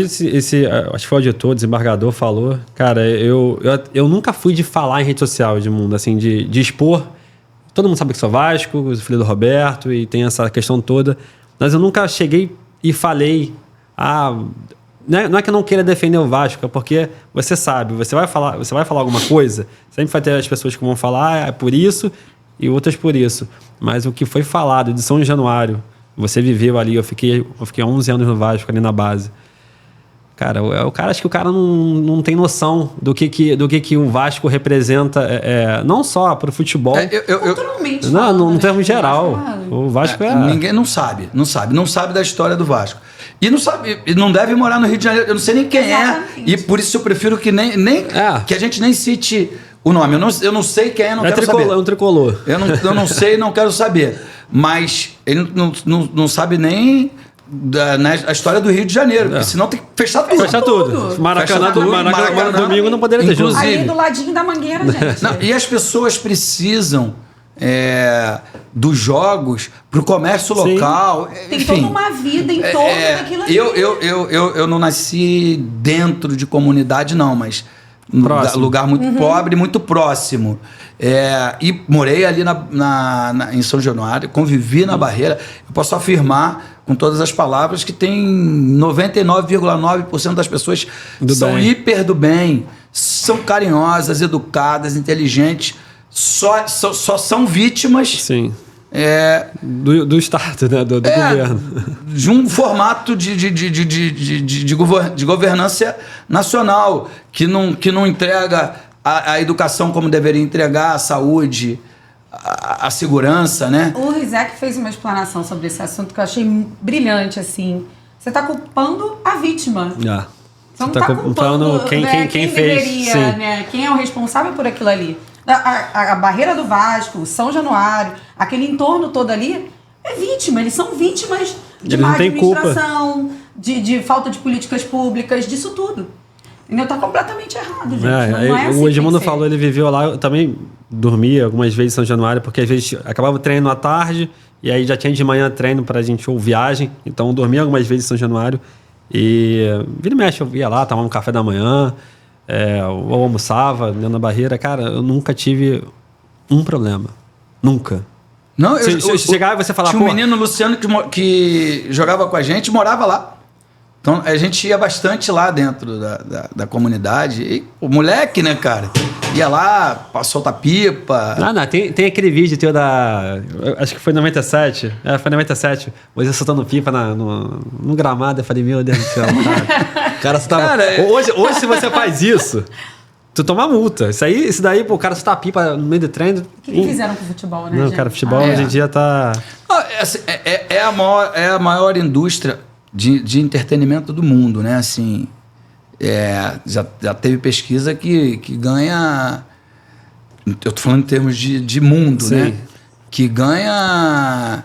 Acho que foi o auditor, desembargador, falou. Cara, eu nunca fui de falar em rede social, Edmundo, assim, de expor. Todo mundo sabe que sou Vasco, o filho do Roberto, e tem essa questão toda. Mas eu nunca cheguei e falei... Não é que eu não queira defender o Vasco, é porque você sabe, você vai falar alguma coisa, sempre vai ter as pessoas que vão falar é por isso e outras por isso. Mas o que foi falado de São Januário, você viveu ali, eu fiquei 11 anos no Vasco, ali na base. Cara, acho que o cara não tem noção do que o Vasco representa, não só para o futebol. Culturalmente. No termo geral. O Vasco ninguém não sabe da história do Vasco. E não sabe, não deve morar no Rio de Janeiro. Eu não sei nem quem E por isso eu prefiro que que a gente nem cite o nome. Eu não sei quem não quero saber. É um tricolor. Eu não sei, não quero saber. Mas ele não sabe nem a história do Rio de Janeiro, porque senão tem que fechar tudo. Fechar tudo. Maracanã, domingo não poderia ter jogo. Ali do ladinho da Mangueira, gente. Não, e as pessoas precisam dos jogos para o comércio local. Tem enfim, toda uma vida em torno daquilo ali. Eu não nasci dentro de comunidade, não, mas lugar muito pobre, muito próximo. E morei ali em São Januário, convivi na Barreira. Eu posso afirmar com todas as palavras que tem 99,9% das pessoas são hiper do bem, são carinhosas, educadas, inteligentes, só são vítimas. Sim. Do Estado, né? Do governo. De um formato de governança nacional que não entrega a educação como deveria entregar, a saúde, a segurança, né? O Rizek fez uma explanação sobre esse assunto que eu achei brilhante, assim. Você está culpando a vítima. Você não está culpando quem fez. Deveria, né? Quem é o responsável por aquilo ali. A Barreira do Vasco, São Januário, aquele entorno todo ali é vítima. Eles são vítimas de má administração, de falta de políticas públicas, disso tudo. Entendeu? Tá completamente errado, gente. Não é assim o Edmundo falou, ele viveu lá, eu também dormia algumas vezes em São Januário, porque às vezes acabava o treino à tarde, e aí já tinha de manhã treino pra gente, ou viagem, então eu dormia algumas vezes em São Januário, e vira e mexe, eu ia lá, tomava um café da manhã, ou almoçava dentro da Barreira. Cara, eu nunca tive um problema. Nunca. Não, eu chegava e você falava... Tinha um menino, Luciano, que jogava com a gente, morava lá. Então, a gente ia bastante lá dentro da comunidade. E o moleque, né, cara? Ia lá, soltar pipa. Tem aquele vídeo teu acho que foi em 97. Foi em 97. Você soltando pipa no gramado. Eu falei, meu Deus do céu, cara. Você tava... Hoje, se você faz isso, tu toma multa. Isso daí, pô, o cara soltar pipa no meio do treino... O que fizeram com o futebol, né, Não, gente? cara, futebol hoje em dia tá... É a maior indústria de entretenimento do mundo, né? Assim, já teve pesquisa que ganha... Eu tô falando em termos de mundo, Sim. né? Que ganha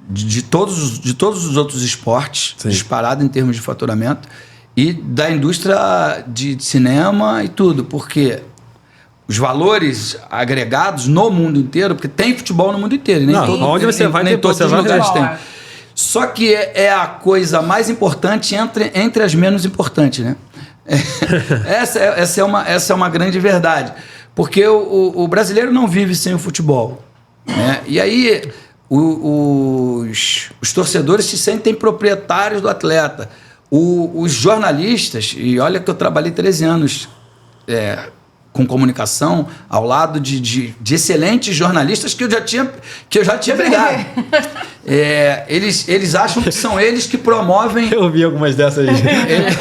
de todos os outros esportes, Sim. disparado em termos de faturamento, e da indústria de cinema e tudo, porque os valores agregados no mundo inteiro, porque tem futebol no mundo inteiro, e nem onde você vai, nem todos os lugares futebol, tem. Só que é a coisa mais importante entre as menos importantes, né? Essa é uma grande verdade. Porque o brasileiro não vive sem o futebol, né? E aí os torcedores se sentem proprietários do atleta. Os jornalistas, e olha que eu trabalhei 13 anos com comunicação, ao lado de excelentes jornalistas que eu já tinha brigado. Eles acham que são eles que promovem... Eu vi algumas dessas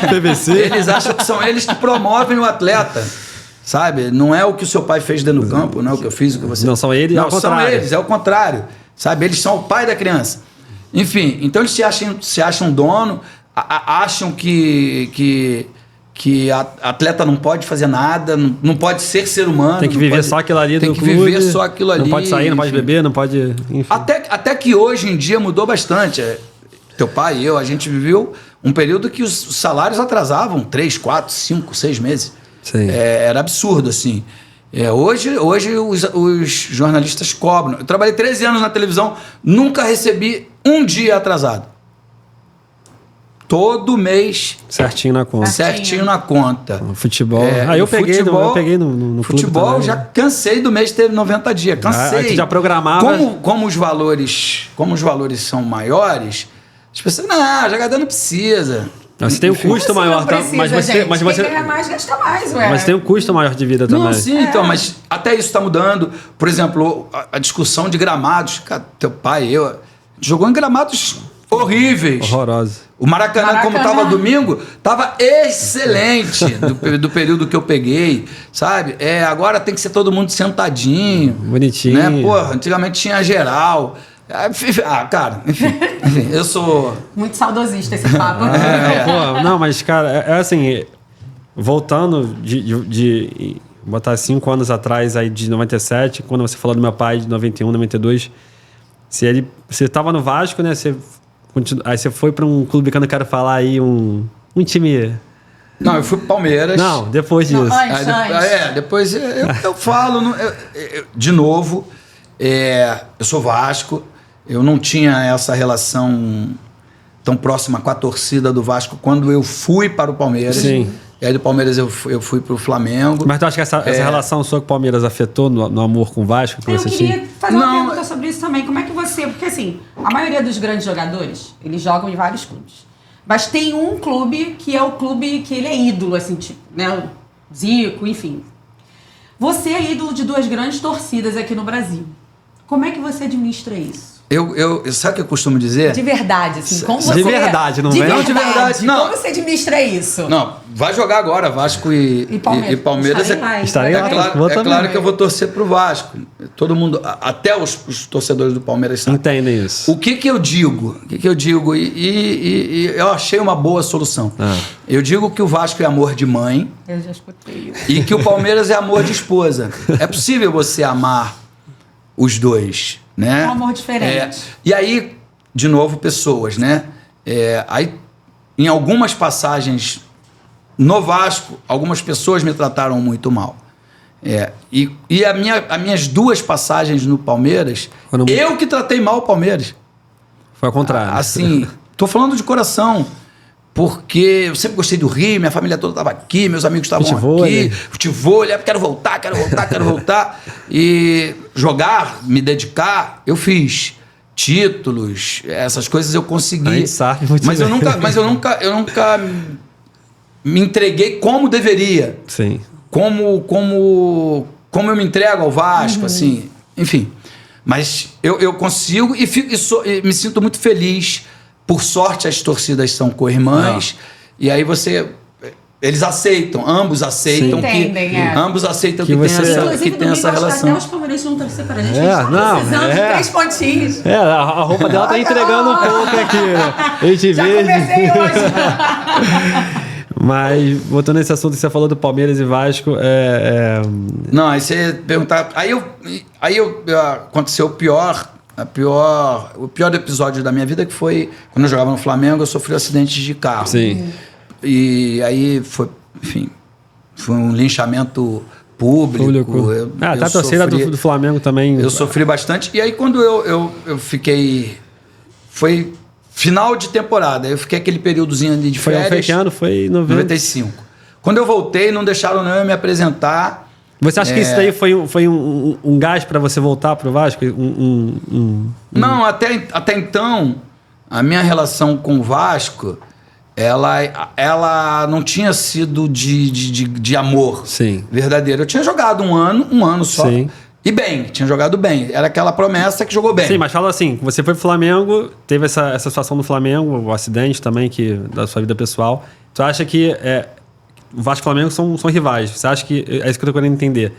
PVC. Eles acham que são eles que promovem o atleta, sabe? Não é o que o seu pai fez dentro do campo, não é o que eu fiz, o que você... Não, são eles, não, são eles, é o contrário, sabe? Eles são o pai da criança. Enfim, então eles se acham dono, acham que atleta não pode fazer nada, não pode ser humano. Tem que viver só aquilo ali do clube. Tem que viver só aquilo ali. Não pode sair, não pode beber, não pode... Enfim. Até que hoje em dia mudou bastante. Teu pai e eu, a gente viveu um período que os salários atrasavam 3, 4, 5, 6 meses. Sim. Era absurdo, assim. Hoje os jornalistas cobram. Eu trabalhei 13 anos na televisão, nunca recebi um dia atrasado. Todo mês. Certinho na conta. Certinho na conta. Futebol. Eu peguei no futebol, clube já cansei do mês, teve 90 dias. Cansei. Aí tu já programava. Como os valores são maiores, as pessoas, jogador não precisa. Você tem um custo maior, tá? Mas você ganha mais, gasta mais, ué. Mas tem um custo maior de vida também. Não, sim, então, mas até isso está mudando. Por exemplo, a discussão de gramados. Cara, teu pai e eu, a gente jogou em gramados horríveis. Horroroso. O Maracanã, como estava domingo, estava excelente do período que eu peguei, sabe? Agora tem que ser todo mundo sentadinho. Bonitinho. Né? Porra, antigamente tinha geral. Cara, enfim, eu sou... Muito saudosista esse papo. Não, mas, cara, assim, voltando de botar 5 anos atrás, aí de 97, quando você falou do meu pai de 91, 92, você estava no Vasco, né? Você Aí você foi para um clube que eu não quero falar aí, um time... Não, eu fui pro Palmeiras. Não, depois disso. Depois eu falo... de novo, eu sou Vasco, eu não tinha essa relação tão próxima com a torcida do Vasco quando eu fui para o Palmeiras. Sim. E aí do Palmeiras eu fui pro Flamengo. Mas tu acha que essa relação sua com o Palmeiras afetou no amor com o Vasco que você tinha? Eu queria fazer uma pergunta sobre isso também. Como é que você... Porque assim, a maioria dos grandes jogadores, eles jogam em vários clubes. Mas tem um clube que é o clube que ele é ídolo, assim, tipo, né? O Zico, enfim. Você é ídolo de 2 grandes torcidas aqui no Brasil. Como é que você administra isso? Sabe o que eu costumo dizer? De verdade, assim, como você... De verdade, não de vem? verdade, de verdade, não. Como você administra isso? Não, vai jogar agora Vasco e Palmeiras. Estarei lá. É claro que eu vou torcer pro Vasco. Todo mundo, até os torcedores do Palmeiras sabem. Entendem isso. O que eu digo? E eu achei uma boa solução. Eu digo que o Vasco é amor de mãe. Eu já escutei isso. E que o Palmeiras é amor de esposa. É possível você amar os dois, né? É um amor diferente. E aí, de novo, pessoas, né? Aí, em algumas passagens no Vasco, algumas pessoas me trataram muito mal. E as minhas 2 passagens no Palmeiras, eu que tratei mal o Palmeiras. Foi ao contrário. Assim, tô falando de coração. Porque eu sempre gostei do Rio, minha família toda estava aqui, meus amigos estavam aqui. Futebol, quero voltar. E jogar, me dedicar, eu fiz. Títulos, essas coisas eu consegui. Aí sabe muito mas bem. eu nunca me entreguei como deveria. Sim. Como eu me entrego ao Vasco, assim, enfim. Mas eu consigo e me sinto muito feliz. Por sorte, as torcidas são co-irmãs. E aí eles aceitam, ambos aceitam. Ambos aceitam que tem essa relação. Até os palmeirenses vão torcer pra gente. Precisamos de 3 pontinhos. A roupa dela tá entregando um pouco aqui, né? A gente Já vê. comecei hoje. Mas, voltando nesse assunto que você falou do Palmeiras e Vasco, Não, aí você perguntar... Aí aconteceu o pior episódio da minha vida, que foi quando eu jogava no Flamengo, eu sofri um acidente de carro. Sim. E aí foi um linchamento público. A torcida do Flamengo também. Eu sofri bastante. E aí quando eu fiquei... Foi final de temporada. Eu fiquei aquele períodozinho ali de férias. Foi que ano? Foi em 95. Quando eu voltei, não deixaram nem eu me apresentar. Você acha que isso daí foi um gás para você voltar pro Vasco? Não, até então, a minha relação com o Vasco, ela não tinha sido de amor. Sim. Verdadeiro. Eu tinha jogado um ano só. Sim. E bem, tinha jogado bem. Era aquela promessa que jogou bem. Sim, mas fala assim, você foi pro Flamengo, teve essa situação no Flamengo, o acidente também da sua vida pessoal. Tu acha que o Vasco e o Flamengo são rivais? Você acha que... É isso que eu tô querendo entender.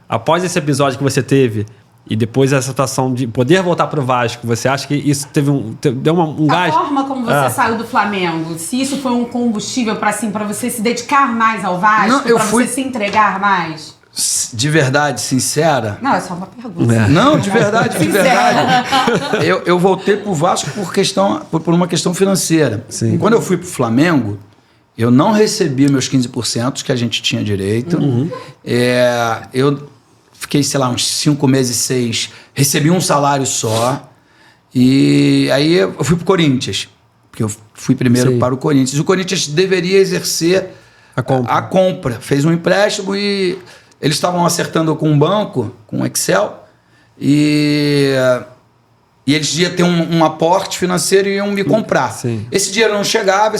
Após esse episódio que você teve e depois essa situação de poder voltar pro Vasco, você acha que isso deu um gás? A forma como você saiu do Flamengo, se isso foi um combustível para você se dedicar mais ao Vasco, para você se entregar mais? De verdade, sincera? Não, é só uma pergunta. Não, de verdade. Eu voltei pro Vasco por uma questão financeira. Sim. Quando eu fui pro Flamengo, eu não recebi meus 15% que a gente tinha direito. Uhum. Eu fiquei, sei lá, uns 5 meses, 6, recebi um salário só. E aí eu fui pro Corinthians, porque eu fui primeiro para o Corinthians. O Corinthians deveria exercer a compra. Fez um empréstimo e eles estavam acertando com um banco, com um Excel, e eles iam ter um aporte financeiro e iam me comprar. Sim. Esse dinheiro não chegava,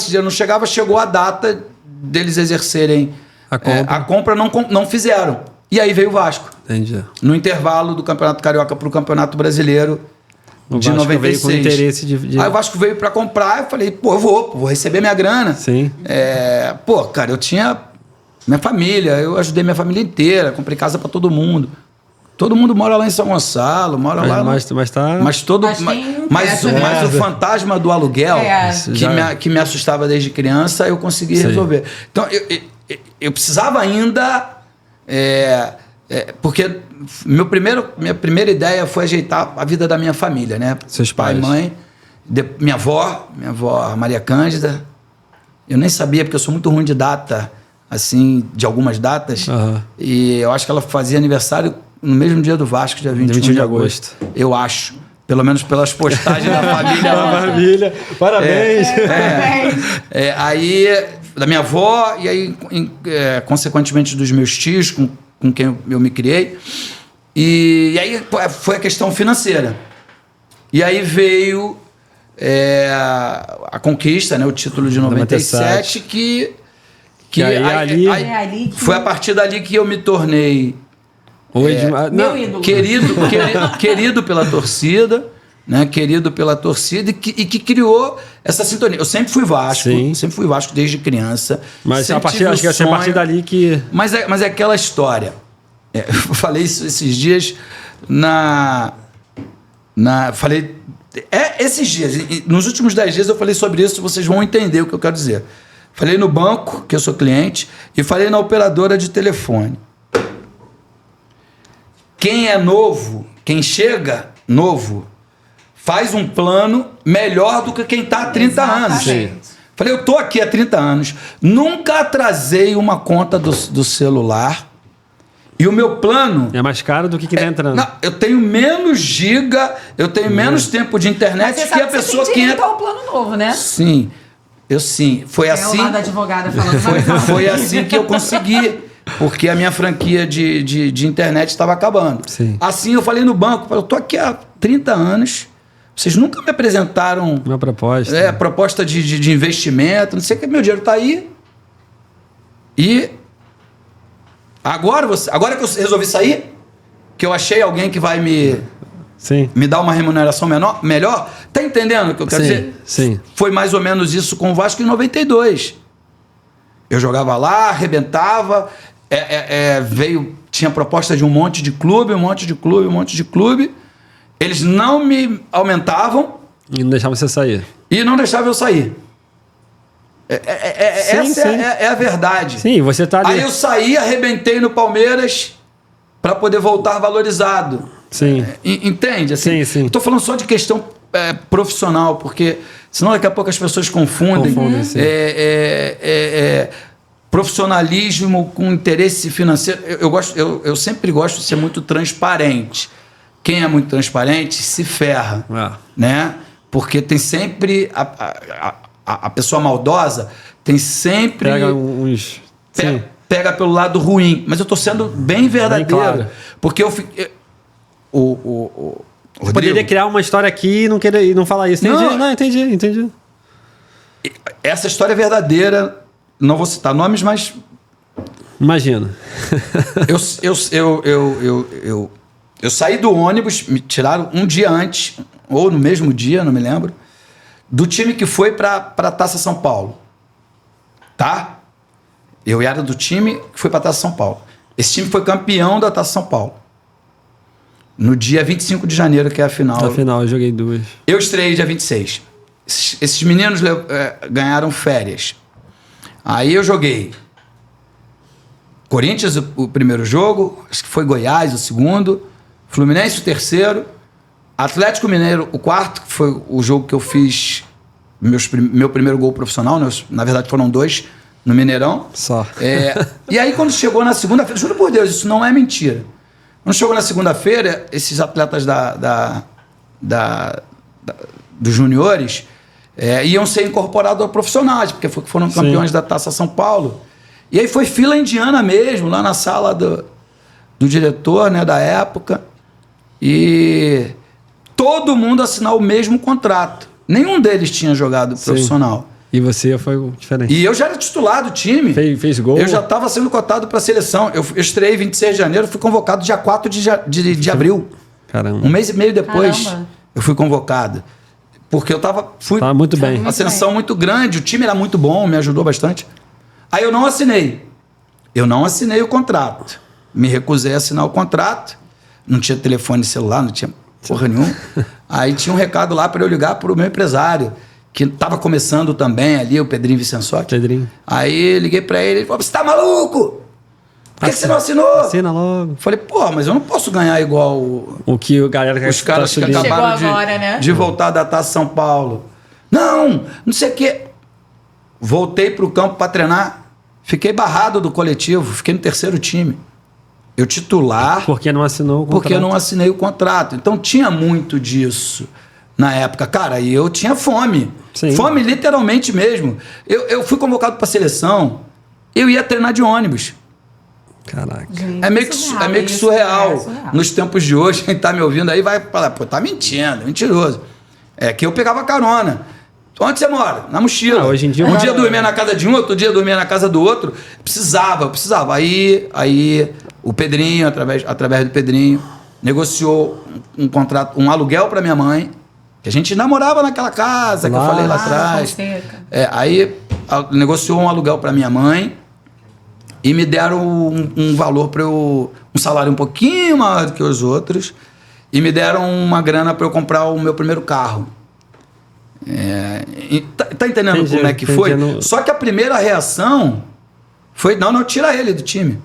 chegou a data deles exercerem a compra, não fizeram. E aí veio o Vasco. Entendi. No intervalo do Campeonato Carioca para o Campeonato Brasileiro de 96. Veio com interesse de... Aí o Vasco veio para comprar, eu falei, eu vou receber minha grana. Sim. Cara, eu tinha minha família, eu ajudei minha família inteira, comprei casa para todo mundo. Todo mundo mora lá em São Gonçalo, lá. Mas o fantasma do aluguel, que me assustava desde criança, eu consegui resolver. Então, eu precisava ainda... porque minha primeira ideia foi ajeitar a vida da minha família, né? Seus pai e pais. mãe. Minha avó, Maria Cândida, eu nem sabia, porque eu sou muito ruim de data, assim, de algumas datas. E eu acho que ela fazia aniversário no mesmo dia do Vasco, dia 21 de agosto. Eu acho. Pelo menos pelas postagens da família. Da família. Parabéns. Aí, da minha avó, e aí, consequentemente, dos meus tios, com quem eu me criei. E aí foi a questão financeira. E aí veio a conquista, né, o título de 97, que aí foi a partir dali que eu me tornei meu ídolo. Querido pela torcida, né? Querido pela torcida e que criou essa sintonia. Eu sempre fui Vasco, desde criança. Mas acho que é a partir dali que... Mas é aquela história. Eu falei isso esses dias falei... esses dias, nos últimos 10 dias eu falei sobre isso, vocês vão entender o que eu quero dizer. Falei no banco, que eu sou cliente, e falei na operadora de telefone. Quem é novo, quem chega novo, faz um plano melhor do que quem está há 30 anos. Sim. Falei, eu estou aqui há 30 anos, nunca atrasei uma conta do celular e o meu plano... É mais caro do que quem está entrando. Não, eu tenho menos giga, eu tenho menos tempo de internet que a pessoa que entra... o plano novo, né? Sim, foi assim... É o lado da advogada falando. Foi assim que eu consegui... Porque a minha franquia de internet estava acabando. Sim. Assim eu falei no banco, eu estou aqui há 30 anos, vocês nunca me apresentaram uma proposta. Proposta de investimento, não sei o que, meu dinheiro está aí. E agora que eu resolvi sair, que eu achei alguém que vai me dar uma remuneração melhor, tá entendendo o que eu quero dizer? Sim. Foi mais ou menos isso com o Vasco em 92. Eu jogava lá, arrebentava, tinha proposta de um monte de clube. Eles não me aumentavam. E não deixavam você sair. E não deixavam eu sair. Essa é a verdade. Sim, você tá ali. Aí eu saí, arrebentei no Palmeiras para poder voltar valorizado. Sim. Entende? Assim, sim. Estou falando só de questão profissional, porque senão daqui a pouco as pessoas confundem. Sim. Profissionalismo com interesse financeiro. Eu sempre gosto de ser muito transparente. Quem é muito transparente se ferra, né? Porque tem sempre a pessoa maldosa tem sempre pega pelo lado ruim. Mas eu estou sendo bem verdadeiro, claro. porque poderia criar uma história aqui e não falar isso. Entendi. Essa história é verdadeira. Não vou citar nomes, mas... Imagina. Eu saí do ônibus, me tiraram um dia antes, ou no mesmo dia, não me lembro, do time que foi para a Taça São Paulo. Tá? Eu era do time que foi para a Taça São Paulo. Esse time foi campeão da Taça São Paulo. No dia 25 de janeiro, que é a final. Na final, eu joguei 2. Eu estreiei dia 26. Esses meninos ganharam férias. Aí eu joguei Corinthians o primeiro jogo, acho que foi Goiás o segundo, Fluminense o terceiro, Atlético Mineiro o quarto, que foi o jogo que eu fiz meu primeiro gol profissional, né? Na verdade foram 2 no Mineirão. Só. E aí quando chegou na segunda-feira, juro por Deus, isso não é mentira. Quando chegou na segunda-feira, esses atletas dos juniores... iam ser incorporados a profissionais, porque foram campeões da Taça São Paulo. E aí foi fila indiana mesmo, lá na sala do diretor, né, da época. E todo mundo assinou o mesmo contrato. Nenhum deles tinha jogado profissional. E você foi diferente. E eu já era titular do time. Fez gol. Eu já estava sendo cotado para a seleção. Eu estreiei 26 de janeiro, fui convocado dia 4 de abril. Caramba. Um mês e meio depois, eu fui convocado. Porque eu fui muito bem. Uma ascensão muito grande, o time era muito bom, me ajudou bastante. Aí eu não assinei. O contrato. Me recusei a assinar o contrato. Não tinha telefone celular, não tinha porra nenhuma. Aí tinha um recado lá para eu ligar para o meu empresário, que estava começando também ali, o Pedrinho Vicençotti. Pedrinho. Aí liguei para ele falou: você tá maluco? Por que você não assinou? Assina logo. Falei, pô, mas eu não posso ganhar igual O que o galera os caras que subindo. acabaram Chegou agora, né? de voltar da Taça São Paulo. Não sei o quê. Voltei pro campo para treinar, fiquei barrado do coletivo, fiquei no terceiro time. Eu titular... Porque não assinou o contrato. Porque eu não assinei o contrato. Então tinha muito disso na época. Cara, e eu tinha fome. Sim. Fome literalmente mesmo. Eu fui convocado para a seleção, eu ia treinar de ônibus. Caraca. Gente, É meio que surreal. surreal. Nos tempos de hoje, quem tá me ouvindo aí vai falar, pô, tá mentindo, mentiroso. É que eu pegava carona. Onde você mora? Na mochila. Hoje em dia, um dia eu dormia na casa de um, outro dia eu dormia na casa do outro. Eu precisava. Aí o Pedrinho, através do Pedrinho, negociou um contrato, um aluguel para minha mãe, que a gente namorava naquela casa que eu falei lá atrás. Aí negociou um aluguel para minha mãe e me deram um valor para um salário um pouquinho maior do que os outros, e me deram uma grana para eu comprar o meu primeiro carro. Tá entendendo Entendi, como é que foi? entendi. Só que a primeira reação foi, não, tira ele do time.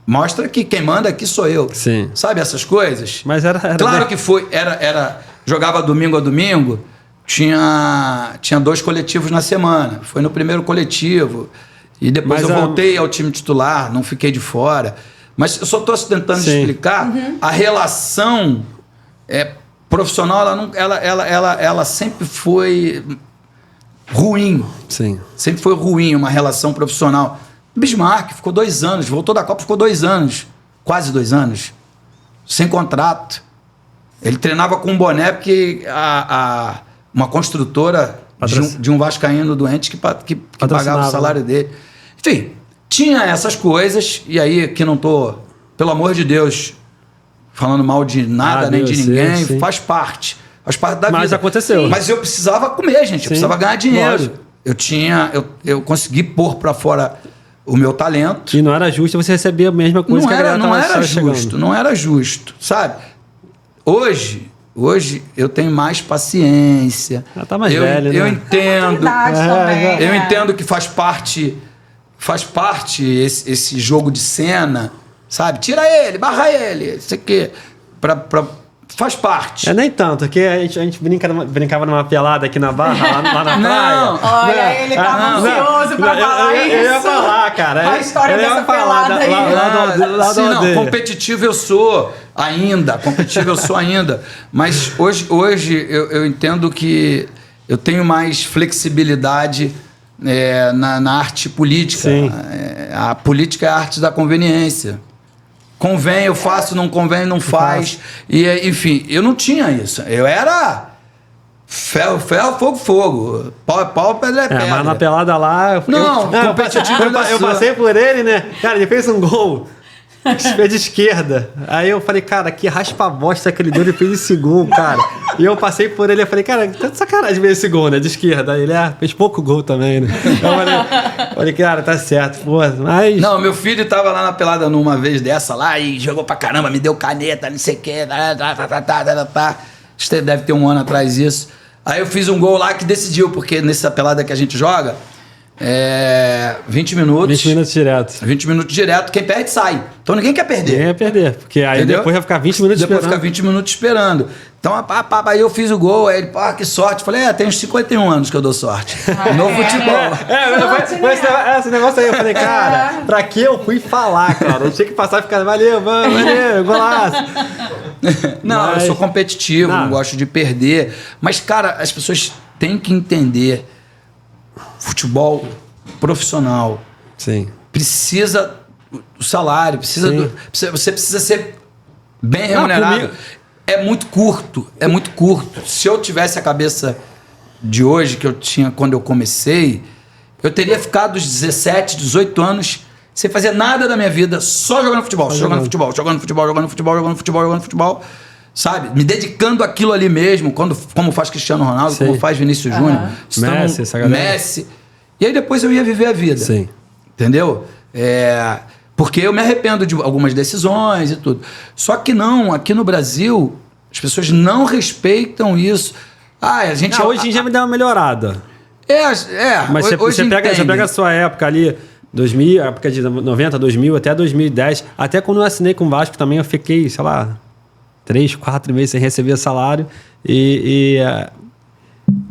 Mostra que quem manda aqui sou eu. Sim. Sabe essas coisas? Mas era Claro que foi, jogava domingo a domingo, tinha 2 coletivos na semana. Foi no primeiro coletivo. E depois Mas eu voltei ao time titular, não fiquei de fora. Mas eu só estou tentando Sim. explicar a relação profissional, ela sempre foi ruim. Sim. Sempre foi ruim uma relação profissional. Bismarck ficou 2 anos, voltou da Copa, ficou 2 anos, quase 2 anos, sem contrato. Ele treinava com um boné porque uma construtora de um vascaíno doente que pagava o salário dele. Enfim, tinha essas coisas, e aí que não tô, pelo amor de Deus, falando mal de nada, nem de ninguém, sim. faz parte da vida. Mas aconteceu. Mas eu precisava comer, gente, eu precisava ganhar dinheiro. Lógico. Eu consegui pôr para fora o meu talento. E não era justo você receber a mesma coisa que a galera Não tava era justo, chegando. não era justo, sabe? Hoje eu tenho mais paciência. Ela tá mais velha, né? Eu entendo. Também, Eu entendo que faz parte esse jogo de cena, sabe? Tira ele, barra ele, isso aqui. Faz parte. Nem tanto, porque a gente brincava numa pelada aqui na barra, lá na Não. praia. Olha, ele tava ansioso pra falar isso. Eu ia falar, cara. A história eu ia dessa falar pelada aí. lá Sim, do não, aldeia. competitivo eu sou ainda, mas hoje eu entendo que eu tenho mais flexibilidade na arte política. Sim. A política é a arte da conveniência. Convém, eu faço, não convém, não faz. E, enfim, eu não tinha isso. Eu era ferro, fogo, fogo. Pau é pau, pedra é pedra. Mas na pelada lá... Competitivo eu passei por ele, né? Cara, ele fez um gol. Fez de esquerda. Aí eu falei, cara, que raspa-bosta que ele deu, ele fez esse gol, cara. E eu passei por ele e falei, cara, tá de sacanagem ver esse gol, né? De esquerda. Aí ele, fez pouco gol também, né? Eu falei, cara, tá certo. Pô, mas... Não, meu filho tava lá na pelada numa vez dessa lá e jogou pra caramba, me deu caneta, não sei o quê. Isso deve ter 1 ano atrás isso. Aí eu fiz um gol lá que decidiu, porque nessa pelada que a gente joga, 20 minutos. 20 minutos direto. 20 minutos direto, quem perde sai. Então ninguém quer perder. Ninguém ia perder, porque aí Entendeu? depois vai ficar 20 minutos Depois esperando. fica 20 minutos esperando. Então, aí eu fiz o gol, aí ele, que sorte. Falei, tem uns 51 anos que eu dou sorte. No futebol. Esse negócio aí, eu falei, cara, pra que eu fui falar, cara? Eu tinha que passar e ficar, valeu, golaço. Não, eu sou competitivo, não gosto de perder. Mas, cara, as pessoas têm que entender. Futebol profissional. Sim. Precisa do salário, você precisa ser bem remunerado. É muito curto. Se eu tivesse a cabeça de hoje que eu tinha quando eu comecei, eu teria ficado os 17, 18 anos sem fazer nada da minha vida, só jogando futebol, jogando futebol, sabe? Me dedicando àquilo ali mesmo, como faz Cristiano Ronaldo, como faz Vinícius Júnior, Messi. E aí depois eu ia viver a vida. Sim. Entendeu? Porque eu me arrependo de algumas decisões e tudo. Só que não, aqui no Brasil, as pessoas não respeitam isso. Hoje em dia me deu uma melhorada. Mas você pega a sua época ali, 2000, época de 90, 2000, até 2010. Até quando eu assinei com o Vasco também, eu fiquei, sei lá, 3, 4 meses sem receber salário. Eu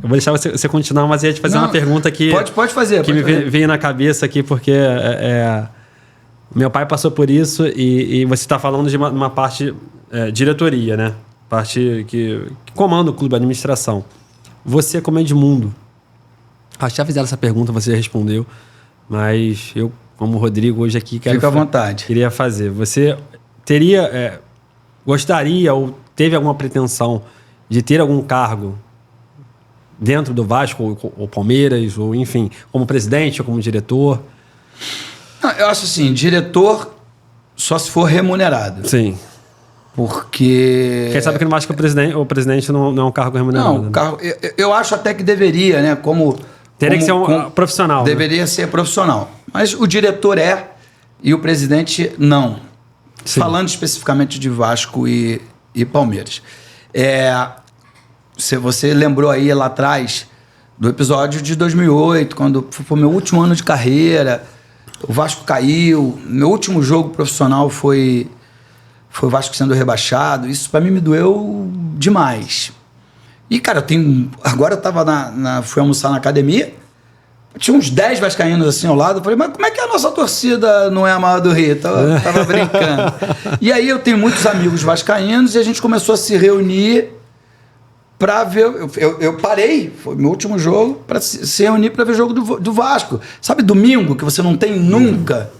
vou deixar você continuar, mas eu ia te fazer uma pergunta que... Pode fazer. Que me veio na cabeça aqui, porque meu pai passou por isso e você está falando de uma parte diretoria, né? Parte que comanda o clube, a administração. Você, como Edmundo, acho que já fizeram essa pergunta, você já respondeu, mas eu, como Rodrigo, hoje aqui... Fica à vontade. Queria fazer. Você gostaria ou teve alguma pretensão de ter algum cargo dentro do Vasco ou Palmeiras, ou enfim, como presidente ou como diretor? Não, eu acho assim, diretor só se for remunerado. Sim. Porque... Quem sabe que no Vasco o presidente não é um cargo remunerado. Não, cargo, eu acho até que deveria, né? Teria que ser um profissional. Deveria ser profissional. Mas o diretor e o presidente não. Sim. Falando especificamente de Vasco e Palmeiras. Você lembrou aí lá atrás do episódio de 2008, quando foi meu último ano de carreira, o Vasco caiu, meu último jogo profissional foi o Vasco sendo rebaixado. Isso para mim me doeu demais. E, cara, agora eu tava fui almoçar na academia, tinha uns 10 vascaínos assim ao lado, eu falei, mas como é que a nossa torcida não é a maior do Rio? Tava brincando. E aí eu tenho muitos amigos vascaínos e a gente começou a se reunir para ver... Eu parei, foi meu último jogo, para se reunir para ver o jogo do Vasco. Sabe, domingo, que você não tem nunca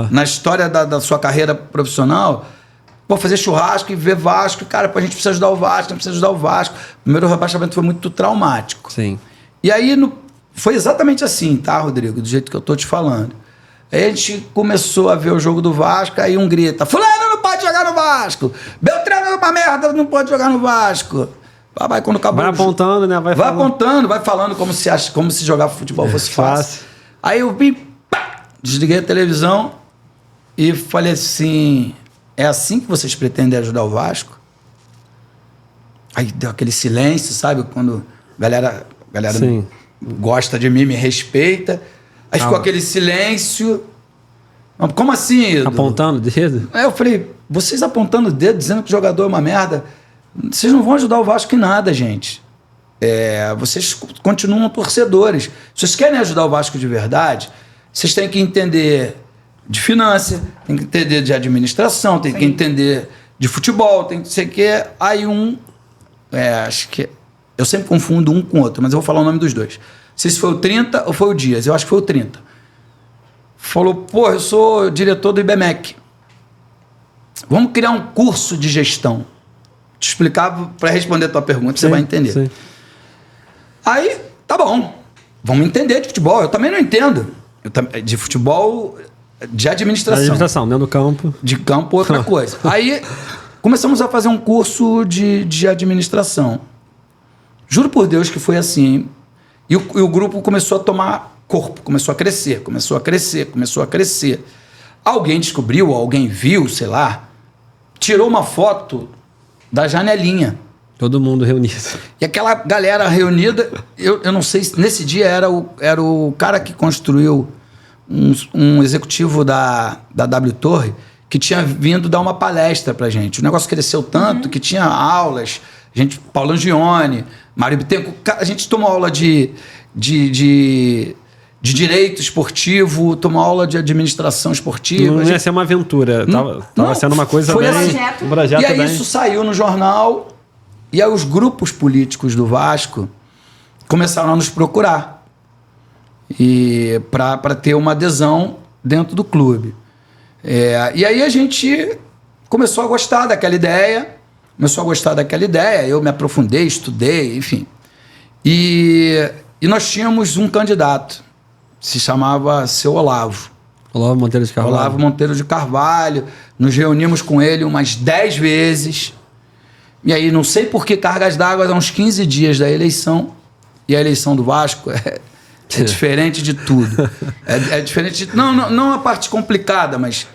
na história da sua carreira profissional? Pô, fazer churrasco e ver Vasco. Cara, a gente precisa ajudar o Vasco, a gente precisa ajudar o Vasco. O primeiro rebaixamento foi muito traumático. Sim. E aí foi exatamente assim, tá, Rodrigo? Do jeito que eu tô te falando. Aí a gente começou a ver o jogo do Vasco, aí um grita, fulano não pode jogar no Vasco, Beltrano é uma merda, não pode jogar no Vasco. Vai, quando acabou vai apontando, né? Vai apontando, vai falando como se jogar futebol fosse fácil. Aí eu desliguei a televisão e falei assim... É assim que vocês pretendem ajudar o Vasco? Aí deu aquele silêncio, sabe? Quando a galera gosta de mim, me respeita. Aí ficou aquele silêncio. Como assim, Edu? Apontando o dedo? Aí eu falei, vocês apontando o dedo, dizendo que o jogador é uma merda, vocês não vão ajudar o Vasco em nada, gente. Vocês continuam torcedores. Se vocês querem ajudar o Vasco de verdade, vocês têm que entender... de finança, tem que entender de administração, tem que entender de futebol, tem que sei que. Aí acho que eu sempre confundo um com o outro, mas eu vou falar o nome dos dois. Não sei se foi o 30 ou foi o Dias, eu acho que foi o 30. Falou, pô, eu sou diretor do IBMEC. Vamos criar um curso de gestão. Te explicar para responder a tua pergunta, você vai entender. Sim. Aí, tá bom, vamos entender de futebol. Eu também não entendo. De futebol... De administração. Administração, dentro do campo. De campo, outra coisa. Aí, começamos a fazer um curso de administração. Juro por Deus que foi assim. E o grupo começou a tomar corpo, começou a crescer. Alguém descobriu, alguém viu, sei lá, tirou uma foto da janelinha. Todo mundo reunido. E aquela galera reunida, eu não sei se nesse dia era o cara que construiu... Um executivo da W Torre que tinha vindo dar uma palestra pra gente. O negócio cresceu tanto que tinha aulas, Paulo Angione, Mário Bittencourt, a gente tomou aula de direito esportivo, tomou aula de administração esportiva. Não ia ser uma aventura, tava sendo uma coisa foi bem... Um projeto e aí bem... isso saiu no jornal e aí os grupos políticos do Vasco começaram a nos procurar. E para ter uma adesão dentro do clube. E aí a gente começou a gostar daquela ideia, eu me aprofundei, estudei, enfim. E nós tínhamos um candidato, se chamava Seu Olavo. Olavo Monteiro de Carvalho. Olavo Monteiro de Carvalho. Nos reunimos com ele umas 10 vezes. E aí, não sei por que cargas d'água, há uns 15 dias da eleição, e a eleição do Vasco é diferente de tudo. É diferente de... Não a parte complicada, mas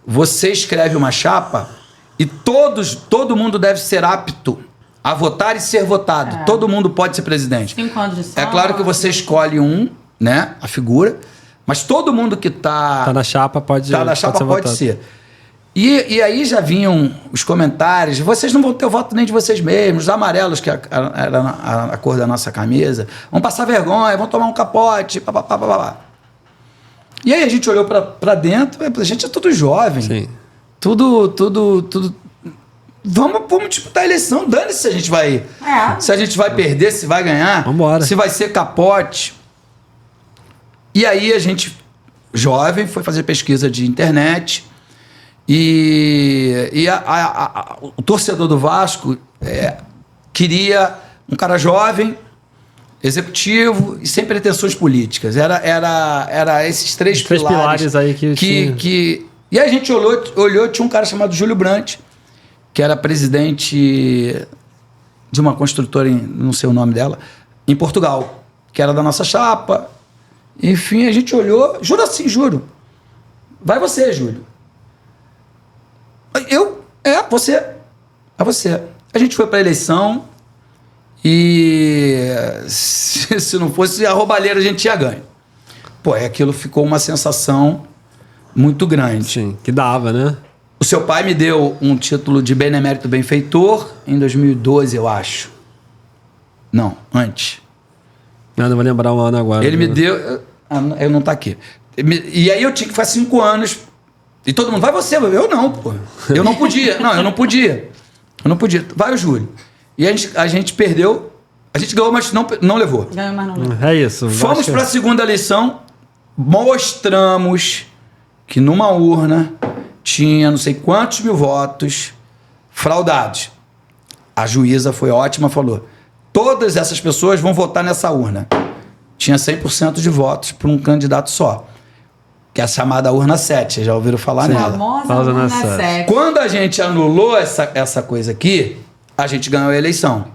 você escreve uma chapa e todo mundo deve ser apto a votar e ser votado. Todo mundo pode ser presidente. 5 anos de sala. É claro que você escolhe né, a figura, Mas todo mundo que Tá na chapa pode tá na chapa pode votado. ser. E aí já vinham os comentários, vocês não vão ter o voto nem de vocês mesmos, os amarelos, que era a cor da nossa camisa, vão passar vergonha, vão tomar um capote, papapá. E aí a gente olhou pra dentro, a gente é tudo jovem. Sim. Tudo. Vamos disputar a eleição, dane-se se a gente vai. Se a gente vai perder, se vai ganhar, Vambora. se vai ser capote. E aí a gente, jovem, foi fazer pesquisa de internet. E o torcedor do Vasco queria um cara jovem, executivo e sem pretensões políticas. Era esses três pilares aí que E aí a gente olhou, tinha um cara chamado Júlio Brandt, que era presidente de uma construtora, não sei o nome dela, em Portugal, que era da nossa chapa. Enfim, a gente olhou, juro assim, juro. Vai você, Júlio. Você. É você. A gente foi para a eleição e se não fosse a roubalheira, a gente tinha ganho. Pô, aquilo ficou uma sensação muito grande. Sim, que dava, né? O seu pai me deu um título de benemérito benfeitor em 2012, eu acho. Não, antes. Eu não vou lembrar o ano agora. Ele me deu... Eu não tá aqui. E aí eu tinha que ficar 5 anos... E todo mundo, vai você. Eu não, pô. Eu não podia. Não, eu não podia. Vai o Júlio. E a gente perdeu. A gente ganhou, mas não levou. Ganhou, mas não levou. É isso. Fomos para a segunda eleição. Mostramos que numa urna tinha não sei quantos mil votos fraudados. A juíza foi ótima, falou: todas essas pessoas vão votar nessa urna. Tinha 100% de votos para um candidato só. Que é a chamada urna 7, vocês já ouviram falar nela. Famosa urna 7. Quando a gente anulou essa coisa aqui, a gente ganhou a eleição.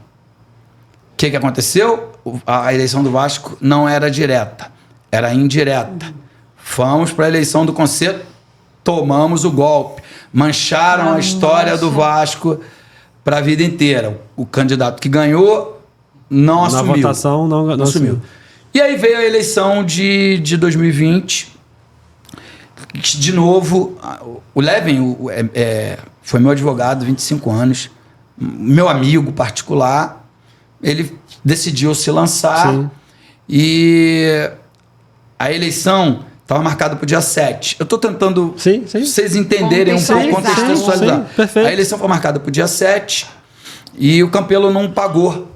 O que aconteceu? A eleição do Vasco não era direta, era indireta. Fomos para a eleição do conselho, tomamos o golpe. Mancharam a história do Vasco para a vida inteira. O candidato que ganhou não assumiu. Na votação não assumiu. E aí veio a eleição de 2020. De novo, o Levin foi meu advogado, 25 anos, meu amigo particular. Ele decidiu se lançar. Sim. E a eleição estava marcada para o dia 7. Eu estou tentando vocês entenderem um pouco, contextualizar. A eleição foi marcada para o dia 7 e o Campelo não pagou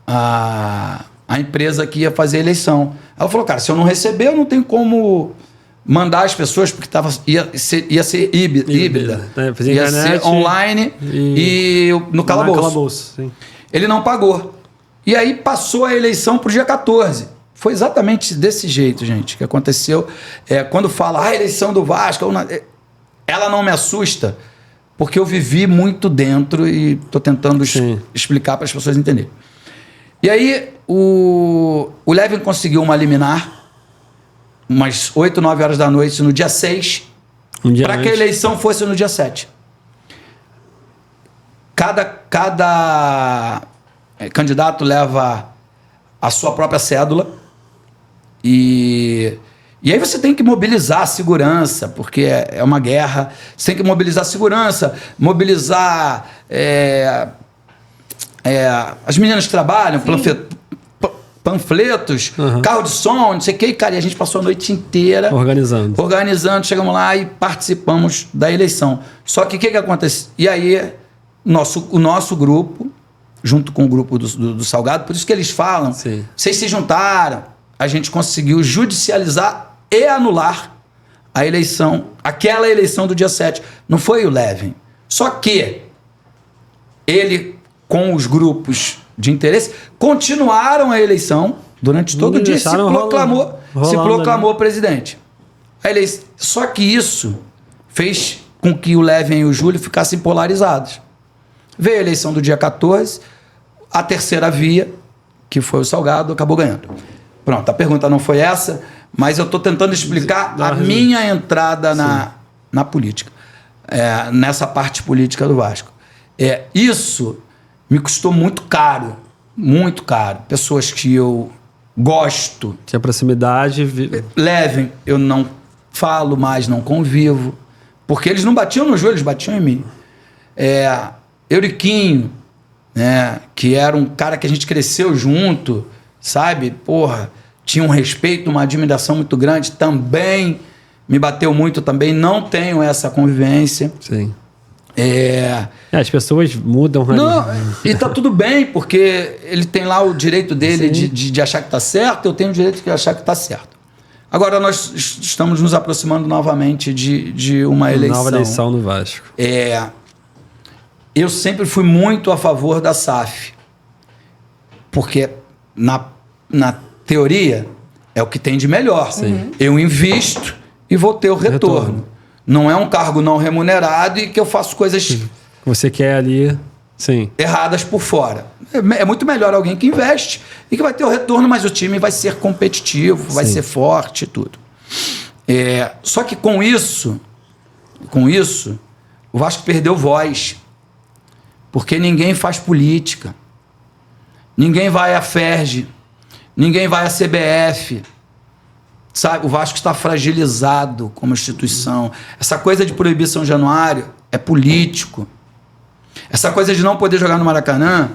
a empresa que ia fazer a eleição. Ela falou: cara, se eu não receber, eu não tenho como mandar as pessoas, porque ia ser híbrida. Ia ser online e no calabouço. Sim. Ele não pagou. E aí passou a eleição para o dia 14. Foi exatamente desse jeito, gente, que aconteceu. Quando fala a eleição do Vasco, ela não me assusta, porque eu vivi muito dentro e estou tentando explicar para as pessoas entenderem. E aí o Levin conseguiu uma liminar umas 8, 9 horas da noite, no dia 6, para que a eleição fosse no dia 7. Cada candidato leva a sua própria cédula e aí você tem que mobilizar a segurança, porque é uma guerra. Você tem que mobilizar a segurança, mobilizar as meninas que trabalham, panfletos, carro de som, não sei o que, cara, e a gente passou a noite inteira organizando, chegamos lá e participamos da eleição. Só que o que acontece? E aí, o nosso grupo, junto com o grupo do Salgado, por isso que eles falam, vocês se juntaram, a gente conseguiu judicializar e anular a eleição, aquela eleição do dia 7. Não foi o Levin. Só que ele, com os grupos de interesse, continuaram a eleição durante todo o dia e se proclamou presidente. Só que isso fez com que o Levin e o Júlio ficassem polarizados. Veio a eleição do dia 14, a terceira via, que foi o Salgado, acabou ganhando. Pronto, a pergunta não foi essa, mas eu estou tentando explicar a minha entrada na política, nessa parte política do Vasco. Isso me custou muito caro, muito caro. Pessoas que eu gosto. Tinha proximidade. Levem, eu não falo mais, não convivo. Porque eles não batiam no joelho, eles batiam em mim. Euriquinho, né, que era um cara que a gente cresceu junto, sabe? Porra, tinha um respeito, uma admiração muito grande. Também me bateu muito, também não tenho essa convivência. Sim. As pessoas mudam. Não, e tá tudo bem, porque ele tem lá o direito dele de achar que tá certo, eu tenho o direito de achar que tá certo. Agora nós estamos nos aproximando novamente de uma eleição. Nova eleição no Vasco. Eu sempre fui muito a favor da SAF, porque na teoria é o que tem de melhor. Sim. Eu invisto e vou ter o retorno. Não é um cargo não remunerado e que eu faço coisas você quer ali, sim, erradas por fora. É muito melhor alguém que investe e que vai ter o retorno, mas o time vai ser competitivo, vai ser forte e tudo. Só que com isso, o Vasco perdeu voz. Porque ninguém faz política. Ninguém vai à FERJ. Ninguém vai à CBF. Sabe? O Vasco está fragilizado como instituição. Essa coisa de proibir São Januário é político. Essa coisa de não poder jogar no Maracanã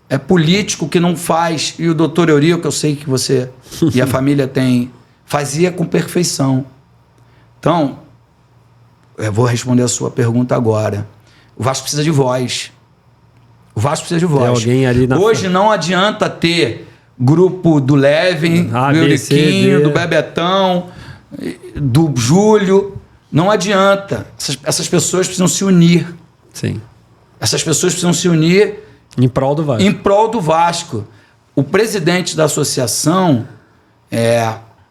é político que não faz. E o doutor Eurico, que eu sei que você e a família tem, fazia com perfeição. Então, eu vou responder a sua pergunta agora. O Vasco precisa de voz. O Vasco precisa de voz. Tem alguém ali na Hoje não adianta ter grupo do Levin, do Euriquinho, do Bebetão, do Júlio. Não adianta. Essas pessoas precisam se unir. Sim. Essas pessoas precisam se unir em prol do Vasco. Em prol do Vasco. O presidente da associação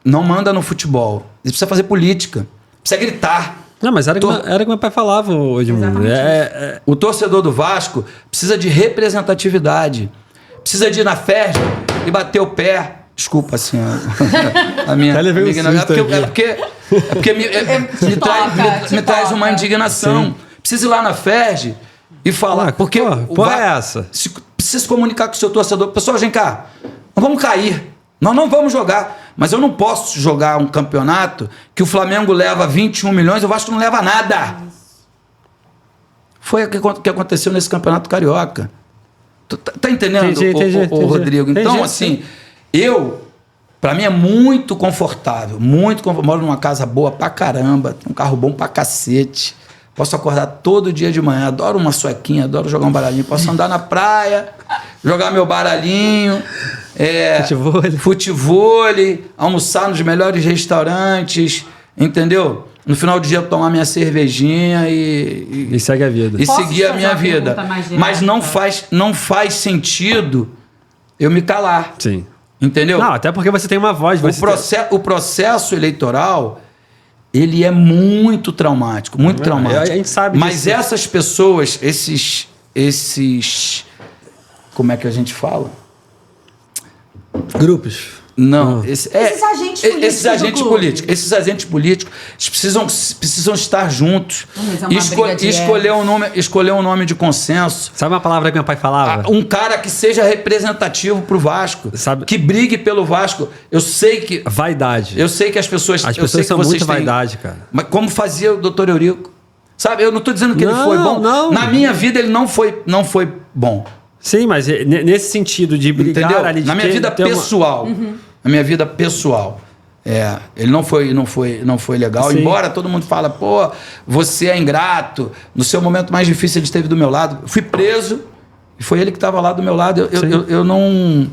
não manda no futebol. Ele precisa fazer política. Precisa gritar. Não, mas era que meu pai falava, Edmundo. O torcedor do Vasco precisa de representatividade. Precisa de ir na FERJ e bater o pé. Desculpa, assim, a minha indignação. Porque me traz uma indignação. Sim. Precisa ir lá na FERJ e falar. Porque é essa? Precisa se comunicar com o seu torcedor. Pessoal, vem cá. Nós vamos cair. Nós não vamos jogar. Mas eu não posso jogar um campeonato que o Flamengo leva 21 milhões e o Vasco não leva nada. Foi o que aconteceu nesse campeonato carioca. Tá entendendo, entendi. Rodrigo? Então, assim, pra mim é muito confortável. Moro numa casa boa pra caramba, tenho um carro bom pra cacete. Posso acordar todo dia de manhã, adoro uma suequinha, adoro jogar um baralhinho. Posso andar na praia, jogar meu baralhinho, futevôlei, almoçar nos melhores restaurantes, entendeu? No final do dia tomar minha cervejinha e segue a vida. E seguir a minha vida. Mas não faz sentido eu me calar. Sim. Entendeu? Não, até porque você tem uma voz. O processo eleitoral, ele é muito traumático, muito traumático. A gente sabe disso. Mas essas pessoas, esses... Como é que a gente fala? Grupos. Não. Esses agentes políticos. Esses agentes políticos precisam estar juntos. E escolher um nome de consenso. Sabe uma palavra que meu pai falava? Um cara que seja representativo pro Vasco. Sabe? Que brigue pelo Vasco. Eu sei que... Vaidade. Eu sei que as pessoas... As pessoas são muito vaidade, cara. Mas como fazia o doutor Eurico? Sabe? Eu não estou dizendo que ele foi bom. Não. Na minha vida ele não foi bom. Sim, mas nesse sentido de brigar... Entendeu? Ali, de na minha vida pessoal. Na minha vida pessoal. Ele não foi legal. Sim. Embora todo mundo fala, pô, você é ingrato. No seu momento mais difícil ele esteve do meu lado. Eu fui preso e foi ele que estava lá do meu lado. Eu não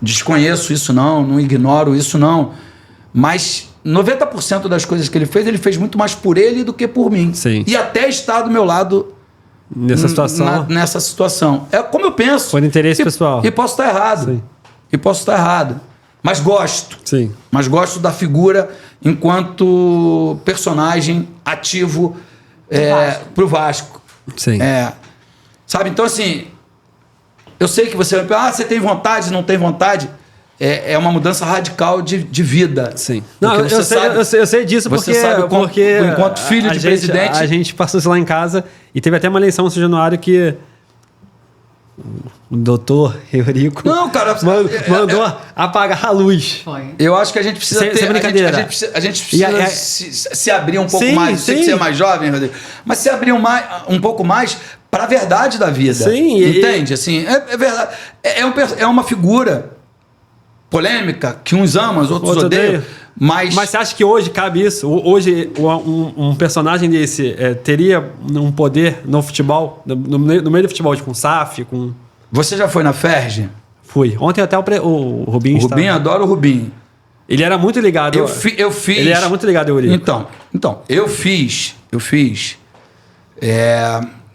desconheço isso não ignoro isso não. Mas 90% das coisas que ele fez muito mais por ele do que por mim. Sim. E até estar do meu lado nessa situação. Nessa situação. É como eu penso. Por interesse pessoal. E posso estar errado. Sim. E posso estar errado. Mas gosto. Sim. Mas gosto da figura enquanto personagem ativo pro Vasco. Sim. Sabe? Então, assim, eu sei que você vai pensar, você tem vontade, não tem vontade. É uma mudança radical de vida. Sim. Não, eu sei disso você porque enquanto filho de presidente... A gente passou isso lá em casa e teve até uma eleição no São Januário que O doutor Eurico Não, cara, mandou apagar a luz. Foi. eu acho que a gente precisa Sem ter. brincadeira. A gente precisa se abrir um pouco mais. Eu sei que você é mais jovem, Rodrigo. Mas se abrir um pouco mais para a verdade da vida. Sim, entende? Assim, é verdade. É uma figura polêmica que uns amam, os outros odeiam. Mas você acha que hoje cabe isso? Hoje um personagem desse teria um poder no futebol, no meio do futebol, com SAF, com... você já foi na Ferge? Fui. Ontem até o Rubinho O Rubinho, adoro o Rubinho. Ele era muito ligado. Eu fiz. Ele era muito ligado ao Eurico. Então, eu fiz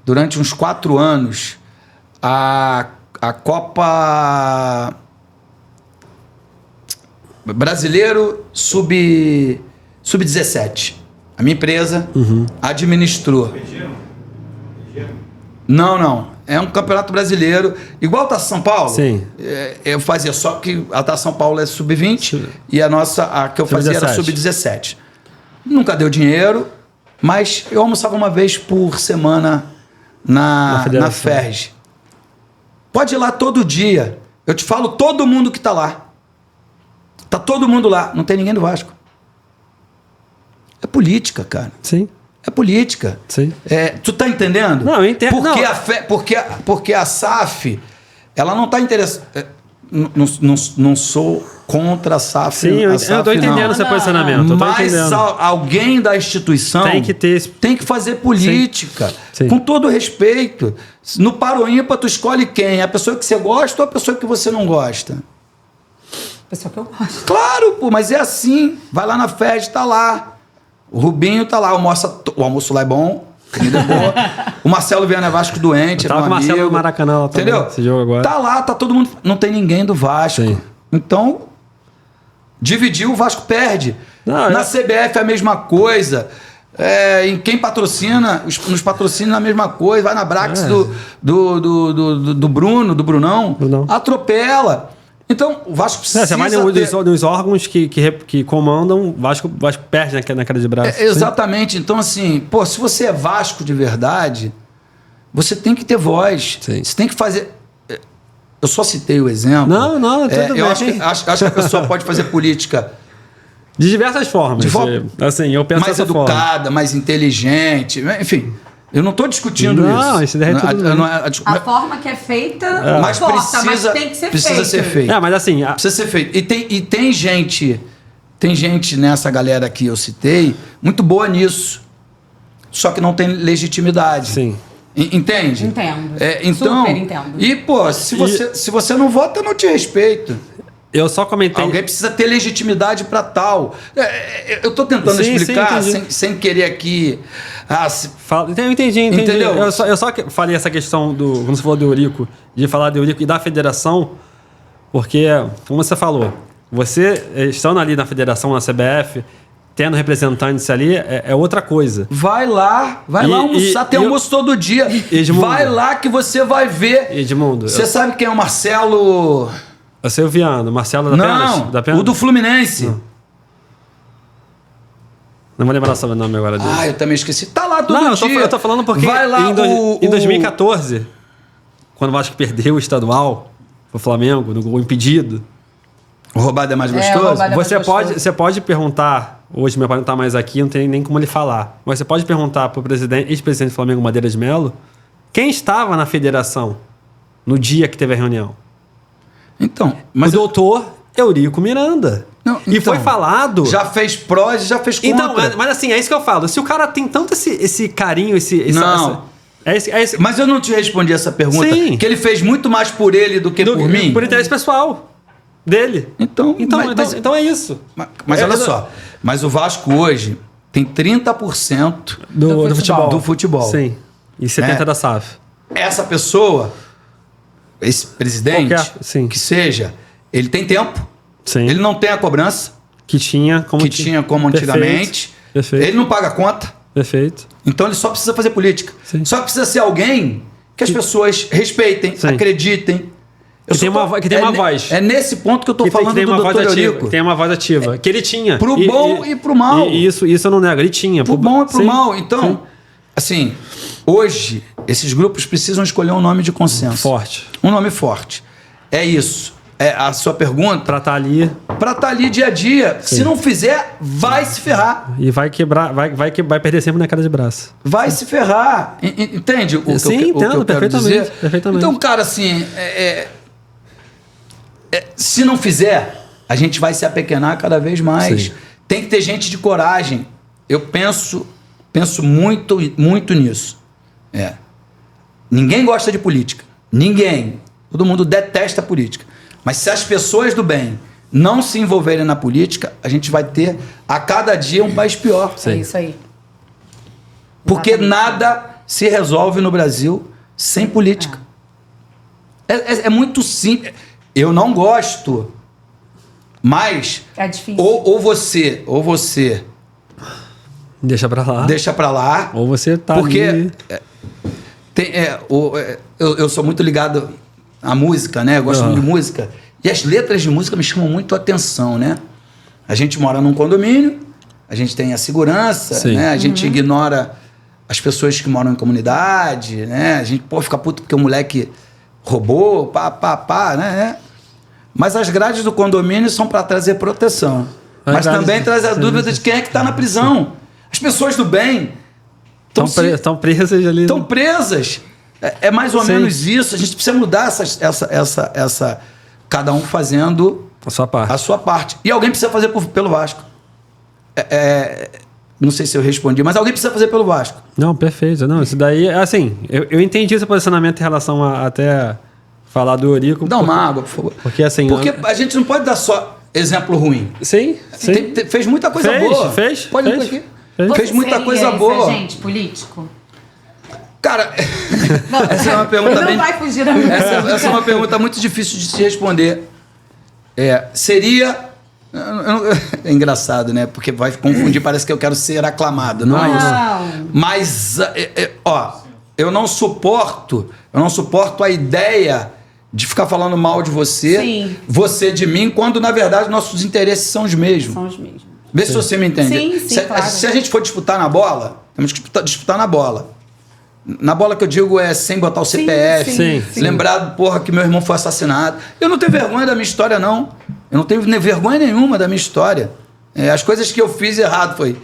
durante uns 4 anos a Copa Brasileiro Sub-17. A minha empresa administrou. Não. É um campeonato brasileiro, igual a Taça São Paulo. Sim. Eu fazia, só que a Taça São Paulo é Sub-20 e a que eu fazia era Sub-17. Nunca deu dinheiro, mas eu almoçava uma vez por semana na Ferge. Pode ir lá todo dia. Eu te falo todo mundo que tá lá. Tá todo mundo lá. Não tem ninguém do Vasco. É política, cara. Sim. É política. Sim. Tu tá entendendo? Não, eu entendo. Porque a SAF, ela não tá interessada. Não sou contra a SAF. Sim, eu tô entendendo seu posicionamento. Mas alguém da instituição tem que fazer política. Sim. Com todo respeito. No Paro Ímpar, tu escolhe quem? A pessoa que você gosta ou a pessoa que você não gosta? Pessoal que eu gosto. Claro, pô, mas é assim. Vai lá na festa, tá lá. O Rubinho tá lá, o almoço lá é bom, comida é boa. O Marcelo Viana é Vasco doente, tava com o Marcelo no Maracanã lá, entendeu? Esse jogo agora. Tá lá, tá todo mundo. Não tem ninguém do Vasco. Sim. Então, dividiu, o Vasco perde. Na CBF é a mesma coisa. Em quem patrocina, nos patrocina a mesma coisa. Vai na Brax do Brunão, atropela. Então, o Vasco precisa... Você vai nos órgãos que comandam, o Vasco perde na queda de braço. Exatamente. Então, assim, se você é Vasco de verdade, você tem que ter voz. Sim. Você tem que fazer... Eu só citei o exemplo. Não, tudo bem. Eu acho que a pessoa pode fazer política... De diversas formas. Assim, eu penso mais educada, mais inteligente, enfim... Eu não estou discutindo isso. Não, isso daí é tudo a forma que é feita mas tem que ser precisa ser feita. Mas assim... Precisa ser feito. E tem gente nessa galera que eu citei muito boa nisso. Só que não tem legitimidade. Sim. Entendo. Entende? Então, super entendo. E, se você não vota, eu não te respeito. Eu só comentei... Alguém precisa ter legitimidade para tal. Eu estou tentando explicar sem querer aqui... Eu entendi. Entendeu? Eu só falei essa questão quando você falou do Eurico, de falar do Eurico e da federação, porque, como você falou, você estando ali na federação, na CBF, tendo representantes ali, é outra coisa. Vai lá almoçar, tem almoço todo dia. Edmundo, vai lá que você vai ver. Edmundo. Você sabe quem é o Marcelo... Eu sei o Viano, Marcelo da Penas? O do Fluminense. Não vou lembrar o nome agora dele. Eu também esqueci. Tá lá todo dia. Eu tô falando porque vai lá, em 2014, quando o Vasco perdeu o estadual pro Flamengo, no gol impedido. O roubado é mais gostoso? Você pode perguntar, hoje meu pai não tá mais aqui, não tem nem como ele falar, mas você pode perguntar pro ex-presidente do Flamengo, Madeira de Mello, quem estava na federação no dia que teve a reunião? Então, o doutor Eurico Miranda. Não, e foi falado... Já fez prós e já fez contra. Então, mas assim, é isso que eu falo. Se o cara tem tanto esse carinho, Mas eu não te respondi essa pergunta. Sim. Que ele fez muito mais por ele do que por mim. Por interesse pessoal dele. Então é isso. Mas olha só. Mas o Vasco hoje tem 30% do futebol. Sim. E 70% da SAF. Essa pessoa, esse presidente, que seja, ele tem tempo. Sim. Ele não tem a cobrança que tinha como antigamente. Perfeito. Ele não paga conta. Perfeito. Então ele só precisa fazer política. Sim. Só precisa ser alguém que as pessoas respeitem, acreditem. Que tem uma voz. É nesse ponto que eu estou falando do Dr. Eurico. Tem uma voz ativa. Que ele tinha. Pro bom e pro mal. Isso eu não nego. Ele tinha. Pro bom e pro mal. Então, assim, Hoje, esses grupos precisam escolher um nome de consenso. Forte. Um nome forte. É isso. É a sua pergunta. Pra estar ali. Pra estar ali dia a dia. Sim. Se não fizer, vai se ferrar. E vai quebrar, vai perder sempre na queda de braço. Vai se ferrar. Entende o que Sim, eu entendo, quero dizer? perfeitamente. Então, cara, assim, se não fizer, a gente vai se apequenar cada vez mais. Sim. Tem que ter gente de coragem. Eu penso muito, muito nisso. Ninguém gosta de política. Ninguém. Todo mundo detesta a política. Mas se as pessoas do bem não se envolverem na política, a gente vai ter a cada dia um país pior. É isso aí. Porque Exatamente. nada se resolve no Brasil sem política. É muito simples. Eu não gosto, mas É difícil. ou você Deixa pra lá. deixa pra lá, Ou você tá porque ali. eu sou muito ligado à música, né? Eu gosto muito de música. E as letras de música me chamam muito a atenção, né? A gente mora num condomínio, a gente tem a segurança, Sim. né? A gente ignora as pessoas que moram em comunidade, né? A gente fica puto porque o moleque roubou, né? Mas as grades do condomínio são para trazer proteção. Mas também traz a dúvida de quem é que está na prisão. As pessoas do bem Estão presas ali. estão presas. É mais ou Sim. menos isso. A gente precisa mudar essa cada um fazendo A sua parte. a sua parte. E alguém precisa fazer pelo Vasco. Não sei se eu respondi, mas alguém precisa fazer pelo Vasco. Não, perfeito. Não, isso daí, assim, eu entendi esse posicionamento em relação a até falar do Eurico. Dá uma água, por favor. Porque assim. Porque a gente não pode dar só exemplo ruim. Sim, sim. Fez muita coisa boa. Pode ir aqui. Fez. Fez muita coisa Você boa. seria agente político? Cara, essa é uma pergunta não bem... vai fugir da minha Essa é uma pergunta muito difícil de se responder. Seria... É engraçado, né? Porque vai confundir, parece que eu quero ser aclamado. Não é isso. Não. Mas, eu não suporto a ideia de ficar falando mal de você, Sim. você de mim, quando na verdade nossos interesses são os mesmos. São os mesmos. Vê se você me entende. Sim, claro. Se a gente for disputar na bola, temos que disputar na bola. Na bola que eu digo é sem botar o CPF, sim. lembrar, porra, que meu irmão foi assassinado. Eu não tenho vergonha da minha história, não. Eu não tenho vergonha nenhuma da minha história. As coisas que eu fiz errado foi...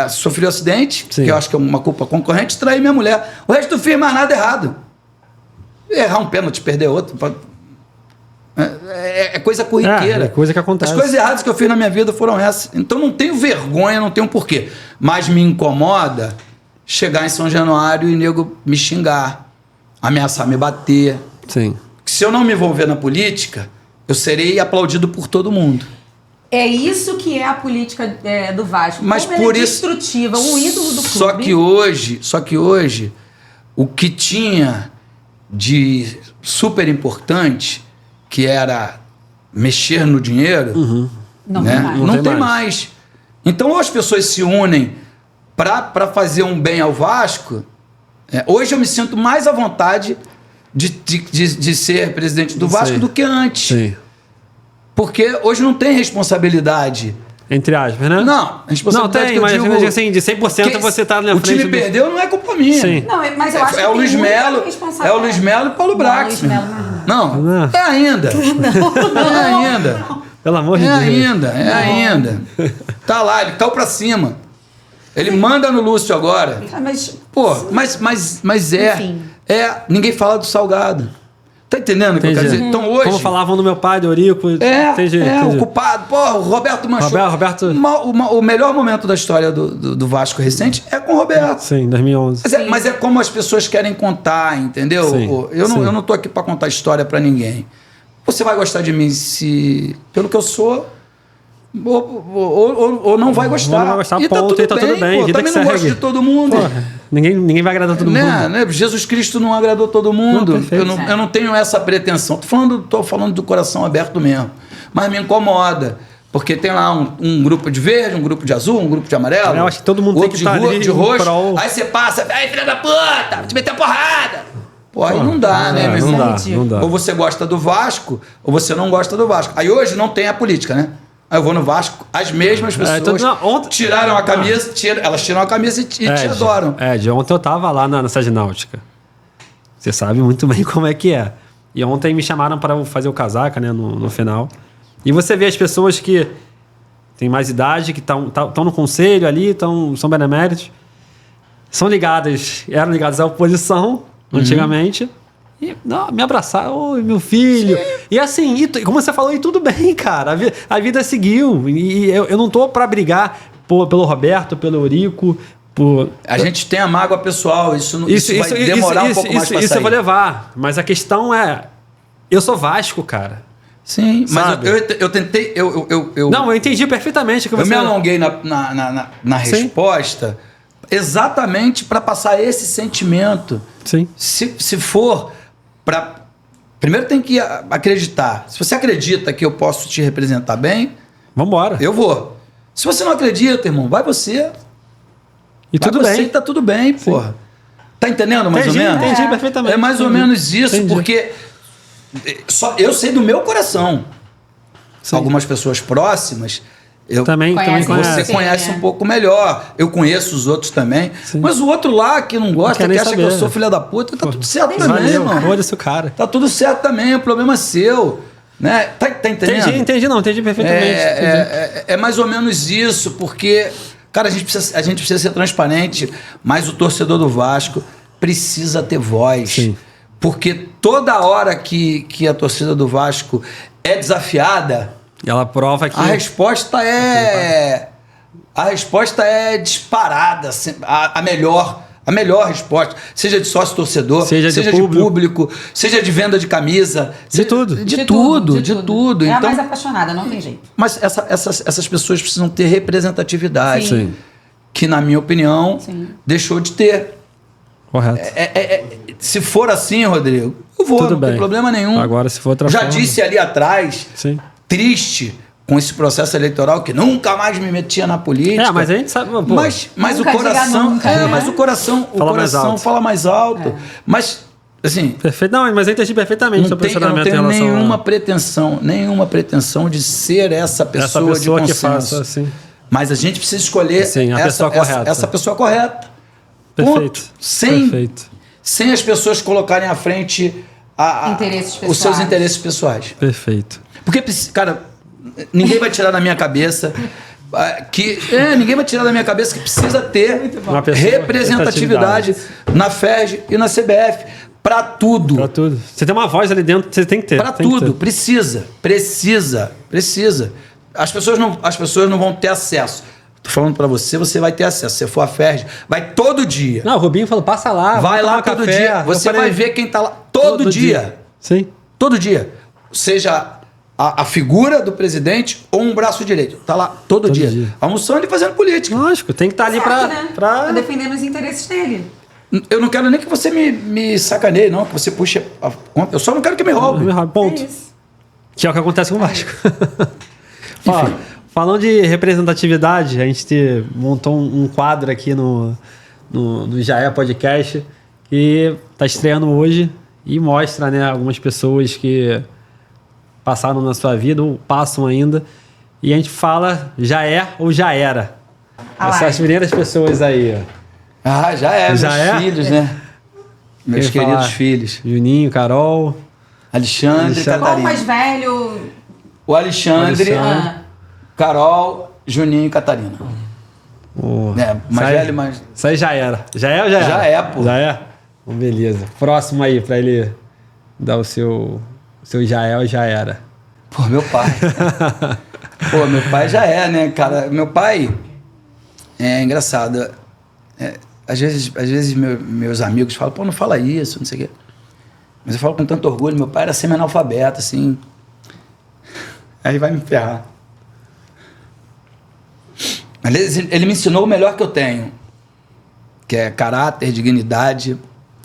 sofri um acidente, Sim. que eu acho que é uma culpa concorrente, traí minha mulher. O resto eu fiz mais nada errado. Errar um pênalti, perder outro... É coisa corriqueira. É coisa que acontece. As coisas erradas que eu fiz na minha vida foram essas. Então não tenho vergonha, não tenho porquê. Mas me incomoda chegar em São Januário e nego me xingar, ameaçar me bater. Sim. Se eu não me envolver na política, eu serei aplaudido por todo mundo. É isso que é a política do Vasco. Mas como por ela é isso, destrutiva, um ídolo do clube. Só que hoje, o que tinha de super importante, que era mexer no dinheiro, Não né? tem mais. Não tem mais. Então, ou as pessoas se unem para fazer um bem ao Vasco. Hoje eu me sinto mais à vontade de ser presidente do Vasco do que antes. Sim. Porque hoje não tem responsabilidade. Entre aspas, né? Não, a responsabilidade tem, que eu mas digo, assim, de 100% você tá na o frente. time perdeu não é culpa minha. Sim. Não, mas eu acho que É o tem Luiz muita Melo, responsabilidade. é o Luiz Melo e Paulo Brax. Luiz Melo não. Não, é ainda. É ainda. Pelo amor de É Deus. ainda, é ainda. Tá lá, ele caiu pra cima. Ele manda no Lúcio agora. Mas, Pô, mas Enfim. ninguém fala do Salgado. Tá entendendo o que eu quero dizer? Então hoje... Como falavam do meu pai, do Eurico. Entendi. o culpado. Pô, o Roberto Manchou. Roberto. O melhor momento da história do Vasco recente é com o Roberto. Sim, 2011. Mas é como as pessoas querem contar, entendeu? Sim, Eu sim. não tô aqui para contar história para ninguém. Você vai gostar de mim pelo que eu sou, ou não vai gostar. Ou não vai gostar, e ponto, e tá tudo bem, pô, vida também que não gosto segue. de todo mundo. Porra, ninguém vai agradar todo mundo. Né? Jesus Cristo não agradou todo mundo. Não, perfeito. Eu não tenho essa pretensão. Tô falando do coração aberto mesmo. Mas me incomoda. Porque tem lá um grupo de verde, um grupo de azul, um grupo de amarelo. Eu acho que todo mundo outro tem que de, estar ali de roxo. prol. Aí você passa, aí filha da puta, vou te meter a porrada. Pô, aí não dá, né, meu irmão? Não dá. Ou você gosta do Vasco, ou você não gosta do Vasco. Aí hoje não tem a política, né? Aí eu vou no Vasco, as mesmas pessoas tiraram a camisa, elas tiram a camisa e te adoram. Ontem eu tava lá na sede náutica. Você sabe muito bem como é que é. E ontem me chamaram para fazer o casaca, né, no final. E você vê as pessoas que têm mais idade, que estão no conselho ali, são beneméritos, eram ligadas à oposição, antigamente. E me abraçaram, oi, meu filho. Sim. E assim, como você falou, e tudo bem, cara. A vida seguiu. E eu não tô para brigar pelo Roberto, pelo Eurico. A gente tem a mágoa pessoal. Isso vai demorar um pouco mais para sair. Isso eu vou levar. Mas a questão é... Eu sou Vasco, cara. Sim, mas eu tentei... Não, eu entendi perfeitamente. Eu me alonguei na resposta exatamente para passar esse sentimento. Sim. Se for... Primeiro tem que acreditar. Se você acredita que eu posso te representar bem, vambora. Eu vou. Se você não acredita, irmão, vai você. E tudo bem. Tá tudo bem, porra. Tá entendendo mais ou menos? Entendi perfeitamente. É mais ou menos isso, porque só eu sei do meu coração. Sim. Algumas pessoas próximas... Também você conhece um pouco melhor. Eu conheço os outros também. Sim. Mas o outro lá que não gosta, que acha que eu sou filha da puta, tá tudo certo também, irmão. Olha-se o cara. Tá tudo certo também, o problema é seu. Né? Tá entendendo? Entendi perfeitamente. É mais ou menos isso, porque, cara, a gente precisa ser transparente, mas o torcedor do Vasco precisa ter voz. Sim. Porque toda hora que a torcida do Vasco é desafiada... Ela prova que... A resposta é disparada, a melhor resposta. Seja de sócio-torcedor, seja de público, seja de venda de camisa. De tudo. De tudo. É então, a mais apaixonada, não tem jeito. Mas essas pessoas precisam ter representatividade. Sim. Que, na minha opinião, deixou de ter. Correto. Se for assim, Rodrigo, eu vou, não tem problema nenhum. Agora, se for outra forma... disse ali atrás... Sim. Triste com esse processo eleitoral que nunca mais me metia na política. Mas a gente sabe... Pô, mas o coração... mas o coração fala mais alto. Mas, assim... Perfeito. Não, mas eu entendi perfeitamente o seu posicionamento em relação nenhuma pretensão de ser essa pessoa de consenso. Que faça, assim. Mas a gente precisa escolher essa pessoa correta. Perfeito. Sem as pessoas colocarem à frente os seus interesses pessoais. Perfeito. Porque, cara, ninguém vai tirar da minha cabeça que precisa ter representatividade na FERJ e na CBF para tudo. Para tudo. Você tem uma voz ali dentro, você tem que ter. Para tudo. Precisa. As pessoas não vão ter acesso. Tô falando para você vai ter acesso. Se você for à FERJ, vai todo dia. Não, o Rubinho falou, passa lá. Vai lá todo dia. Você vai ver quem tá lá todo dia. Sim. Todo dia. Seja a figura do presidente ou um braço direito. Tá lá todo dia. Almoçando e fazendo política. Lógico, tem que estar ali pra defender os interesses dele. Eu não quero nem que você me sacaneie, não. Que você puxe a conta. Eu só não quero que me roube. Ponto. Que é o que acontece com o Vasco. Falando de representatividade, a gente montou um quadro aqui no Jaé Podcast que está estreando hoje e mostra, né, algumas pessoas que passaram na sua vida ou passam ainda. E a gente fala já é ou já era. Essas as primeiras pessoas aí, ó. Já é. Meus filhos, né? Meus queridos filhos. Juninho, Carol. Alexandre. Catarina. Qual o mais velho? O Alexandre. Carol, Juninho e Catarina. Mais velho, mas... Isso aí já era. Já é ou já era? Já é, pô. Já é? Bom, beleza. Próximo aí, pra ele dar o seu já é ou já era. Pô, meu pai. Meu pai já é, né, cara? Meu pai... É engraçado. Às vezes meus amigos falam, pô, não fala isso, não sei o quê. Mas eu falo com tanto orgulho. Meu pai era semi-analfabeto, assim. Aí vai me ferrar. Mas ele me ensinou o melhor que eu tenho, que é caráter, dignidade,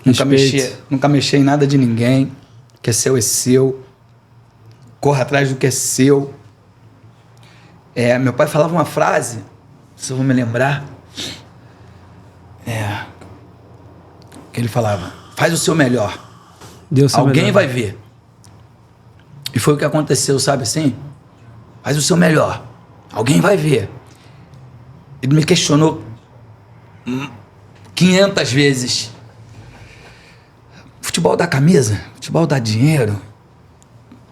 nunca mexer em nada de ninguém, que é seu, corra atrás do que é seu. Meu pai falava uma frase, se eu vou me lembrar, que ele falava, faz o seu melhor, alguém vai ver. E foi o que aconteceu, sabe assim? Faz o seu melhor. alguém vai ver. Ele me questionou 500 vezes. Futebol dá camisa? Futebol dá dinheiro?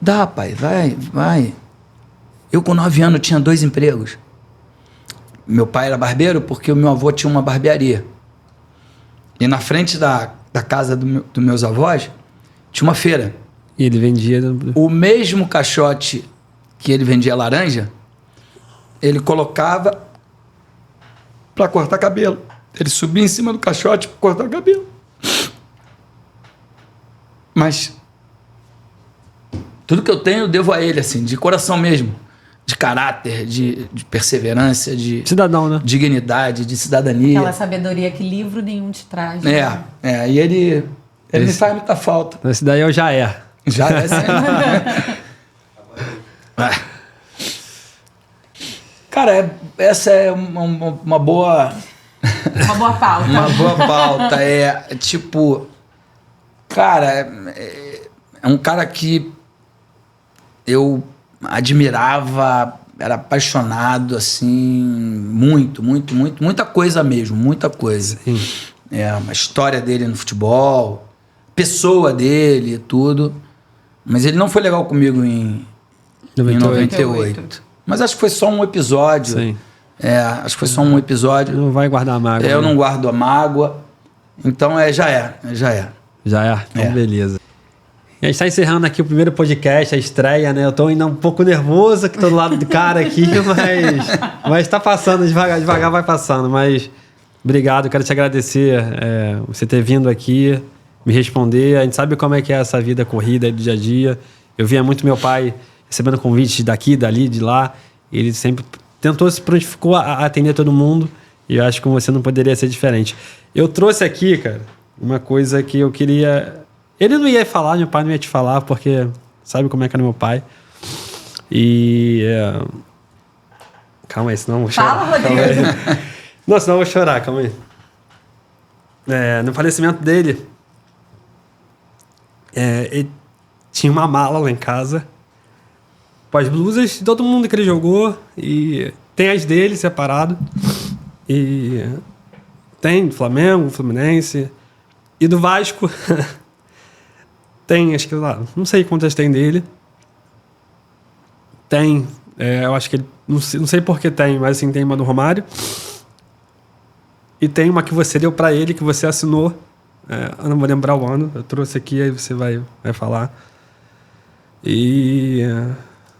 Dá, pai, vai. Eu com 9 anos tinha 2 empregos. Meu pai era barbeiro porque o meu avô tinha uma barbearia. E na frente da casa dos meus avós tinha uma feira. E ele vendia... O mesmo caixote que ele vendia laranja, ele colocava para cortar cabelo. Ele subia em cima do caixote para cortar o cabelo. Mas tudo que eu tenho eu devo a ele, assim, de coração mesmo. De caráter, de perseverança, de cidadão, né? Dignidade, de cidadania. Aquela sabedoria que livro nenhum te traz. Né? E ele me faz muita falta. Esse daí é o Jair. Já é assim. Cara, essa é uma boa... Uma boa pauta. Uma boa pauta. Tipo... Cara, é um cara que eu admirava, era apaixonado, assim, muita coisa mesmo, muita coisa. Sim. A história dele no futebol, pessoa dele, tudo. Mas ele não foi legal comigo em 98. Mas acho que foi só um episódio. Sim. Acho que foi só um episódio. Não vai guardar a mágoa. Eu não guardo a mágoa. Então, já é. Então, beleza. A gente está encerrando aqui o primeiro podcast, a estreia, né? Eu tô ainda um pouco nervoso que tô do lado do cara aqui, mas tá passando, devagar vai passando. Mas obrigado, quero te agradecer você ter vindo aqui, me responder. A gente sabe como é que é essa vida corrida aí do dia a dia. Eu via muito meu pai recebendo convites daqui, dali, de lá. Ele sempre tentou, se prontificou a atender todo mundo. E eu acho que com você não poderia ser diferente. Eu trouxe aqui, cara, uma coisa que eu queria... Ele não ia falar, meu pai não ia te falar, porque sabe como é que era meu pai. E... Calma aí, senão eu vou chorar. Fala, Rodrigo. Não, senão eu vou chorar, calma aí. No falecimento dele, ele tinha uma mala lá em casa, com as blusas de todo mundo que ele jogou, e tem as dele separado, e tem do Flamengo, Fluminense, e do Vasco... Tem, acho que lá, não sei quantas tem dele. Tem, eu acho que ele, não sei por que tem, mas assim, tem uma do Romário. E tem uma que você deu pra ele, que você assinou. Eu não vou lembrar o ano, eu trouxe aqui, aí você vai falar. E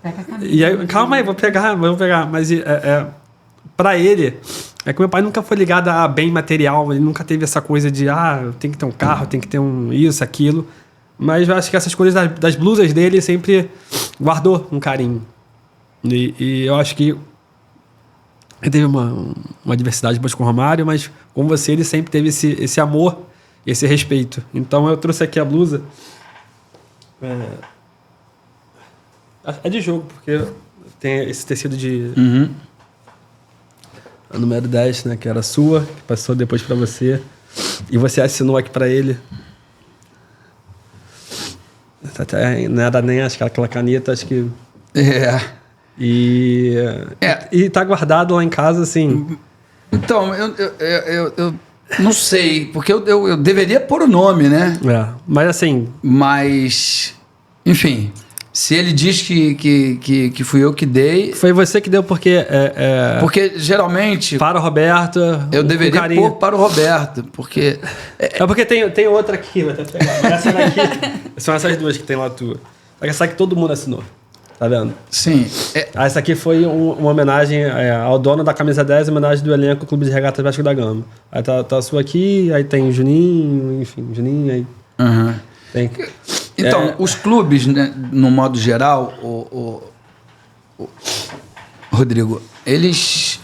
aí, calma aí, vou pegar. Mas pra ele, que meu pai nunca foi ligado a bem material, ele nunca teve essa coisa de, tem que ter um carro, tem que ter isso, aquilo. Mas eu acho que essas coisas das blusas dele sempre guardou um carinho. E eu acho que ele teve uma diversidade boa com o Romário, mas com você ele sempre teve esse amor, esse respeito. Então eu trouxe aqui a blusa. É de jogo, porque tem esse tecido de... A número 10, né, que era sua, que passou depois para você. E você assinou aqui para ele. Não era nem acho que aquela caneta, acho que... E tá guardado lá em casa, assim... Então, eu não sei, porque eu deveria pôr o nome, né? Mas assim... Mas, enfim, se ele diz que fui eu que dei... Foi você que deu porque... Porque geralmente... Para o Roberto... Eu deveria pôr para o Roberto, porque... porque tem outra aqui, vou até pegar. Mas essa daqui... São essas duas que tem lá tua. Essa aqui todo mundo assinou. Tá vendo? Sim. Essa aqui foi uma homenagem ao dono da camisa 10, homenagem do elenco Clube de Regatas Vasco da Gama. Aí tá a sua aqui, aí tem o Juninho, enfim, Juninho, aí... Tem... Então, os clubes, né, no modo geral, Rodrigo, eles...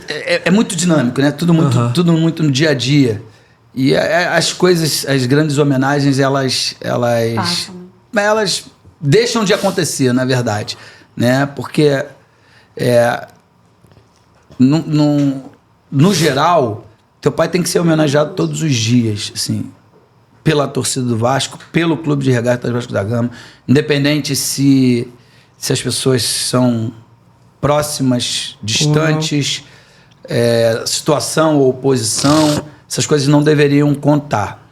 É muito dinâmico, né? Tudo muito no dia a dia. E as coisas, as grandes homenagens, elas deixam de acontecer, na verdade, né? Porque no geral, teu pai tem que ser homenageado todos os dias, assim, pela torcida do Vasco, pelo Clube de Regatas Vasco da Gama, independente se as pessoas são próximas, distantes, situação ou oposição, essas coisas não deveriam contar.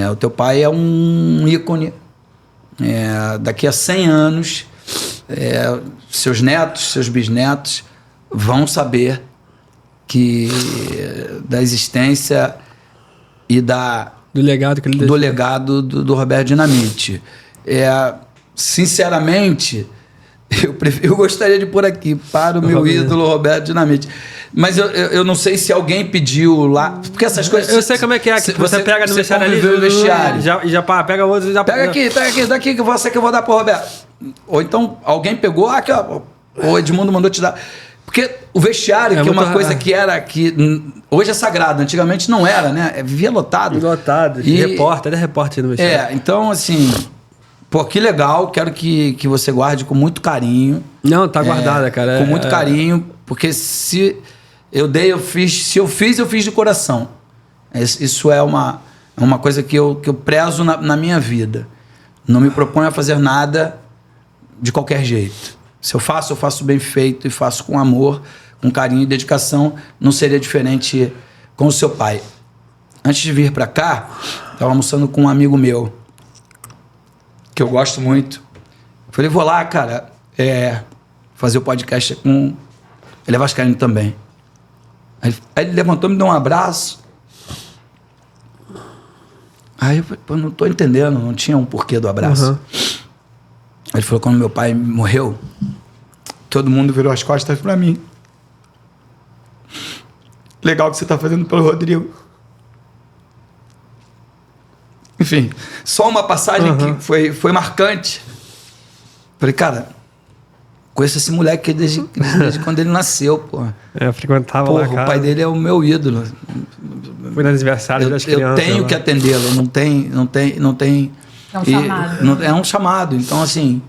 O teu pai é um ícone. Daqui a 100 anos, seus netos, seus bisnetos vão saber da existência e do legado que ele deixou. Do legado do Roberto Dinamite. Sinceramente, eu gostaria de pôr aqui para o meu ídolo Roberto Dinamite. Mas eu não sei se alguém pediu lá. Porque essas coisas. Eu sei como é que você pega no vestiário ali. No vestiário. Já pega outro. Pega aqui, daqui que eu vou dar pro Roberto. Ou então alguém pegou, aqui, ó. O Edmundo mandou te dar. Porque o vestiário, que é uma coisa que hoje é sagrado, antigamente não era, né? Vivia lotado. Lotado. Repórter no vestiário. Então, assim. Pô, que legal, quero que você guarde com muito carinho. Não, tá guardada, cara. Com muito carinho, porque se eu fiz de coração. Isso é uma coisa que eu prezo na minha vida. Não me proponho a fazer nada de qualquer jeito. Se eu faço bem feito e faço com amor, com carinho e dedicação. Não seria diferente com o seu pai. Antes de vir para cá, estava almoçando com um amigo meu, que eu gosto muito. Falei, vou lá, cara, fazer o podcast com... Ele é vascaíno também. Aí ele levantou, me deu um abraço. Aí eu falei, pô, não tô entendendo, não tinha um porquê do abraço. Uhum. Aí ele falou, quando meu pai morreu, todo mundo virou as costas pra mim. Legal o que você tá fazendo pelo Rodrigo. Enfim, só uma passagem que foi marcante. Falei, cara, conheço esse moleque desde quando ele nasceu, pô. Eu frequentava lá, cara. O pai dele é o meu ídolo. Foi no aniversário das crianças. Eu tenho que atendê-lo, não tem... É um chamado. É um chamado. Então, assim,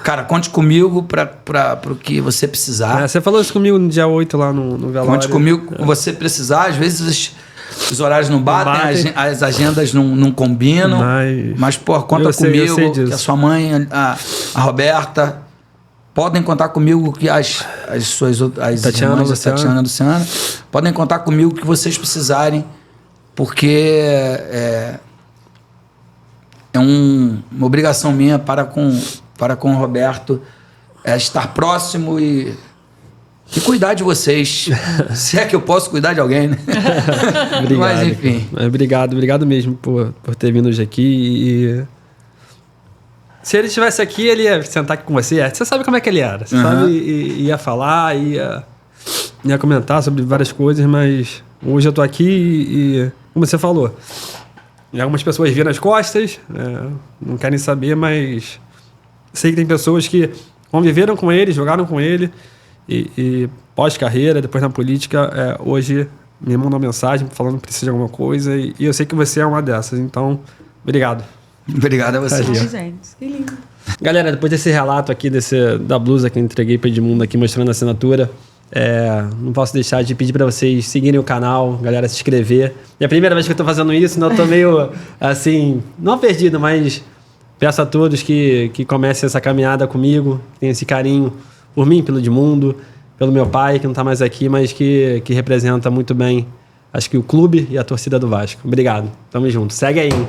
cara, conte comigo para o que você precisar. Você falou isso comigo no dia 8 lá no velório. Conte comigo o que você precisar. Às vezes os horários não batem. As agendas não combinam. Mas pô, conta comigo, que a sua mãe, a Roberta, podem contar comigo, que as Tatiana, irmãs, Tatiana e Luciana, podem contar comigo o que vocês precisarem, porque é uma obrigação minha para com o Roberto estar próximo e cuidar de vocês. Se é que eu posso cuidar de alguém, né? Obrigado. Mas, enfim. Obrigado mesmo por ter vindo hoje aqui. E se ele estivesse aqui, ele ia sentar aqui com você. Você sabe como é que ele era. Você sabe, ia falar, ia comentar sobre várias coisas, mas hoje eu tô aqui e como você falou, algumas pessoas viram as costas, não querem saber, mas sei que tem pessoas que conviveram com ele, jogaram com ele, e pós-carreira, depois na política, hoje me mandam uma mensagem falando que precisa de alguma coisa, e eu sei que você é uma dessas, então, obrigado. Obrigado a você. Ai, gente, que lindo. Galera, depois desse relato aqui, da blusa que eu entreguei para Edmundo aqui, mostrando a assinatura, não posso deixar de pedir para vocês seguirem o canal, galera, se inscrever. É a primeira vez que eu tô fazendo isso, então eu tô meio, assim, não perdido, mas peço a todos que comecem essa caminhada comigo, que tenham esse carinho por mim, pelo Edmundo, pelo meu pai, que não tá mais aqui, mas que representa muito bem, acho que o clube e a torcida do Vasco. Obrigado, tamo junto. Segue aí, hein?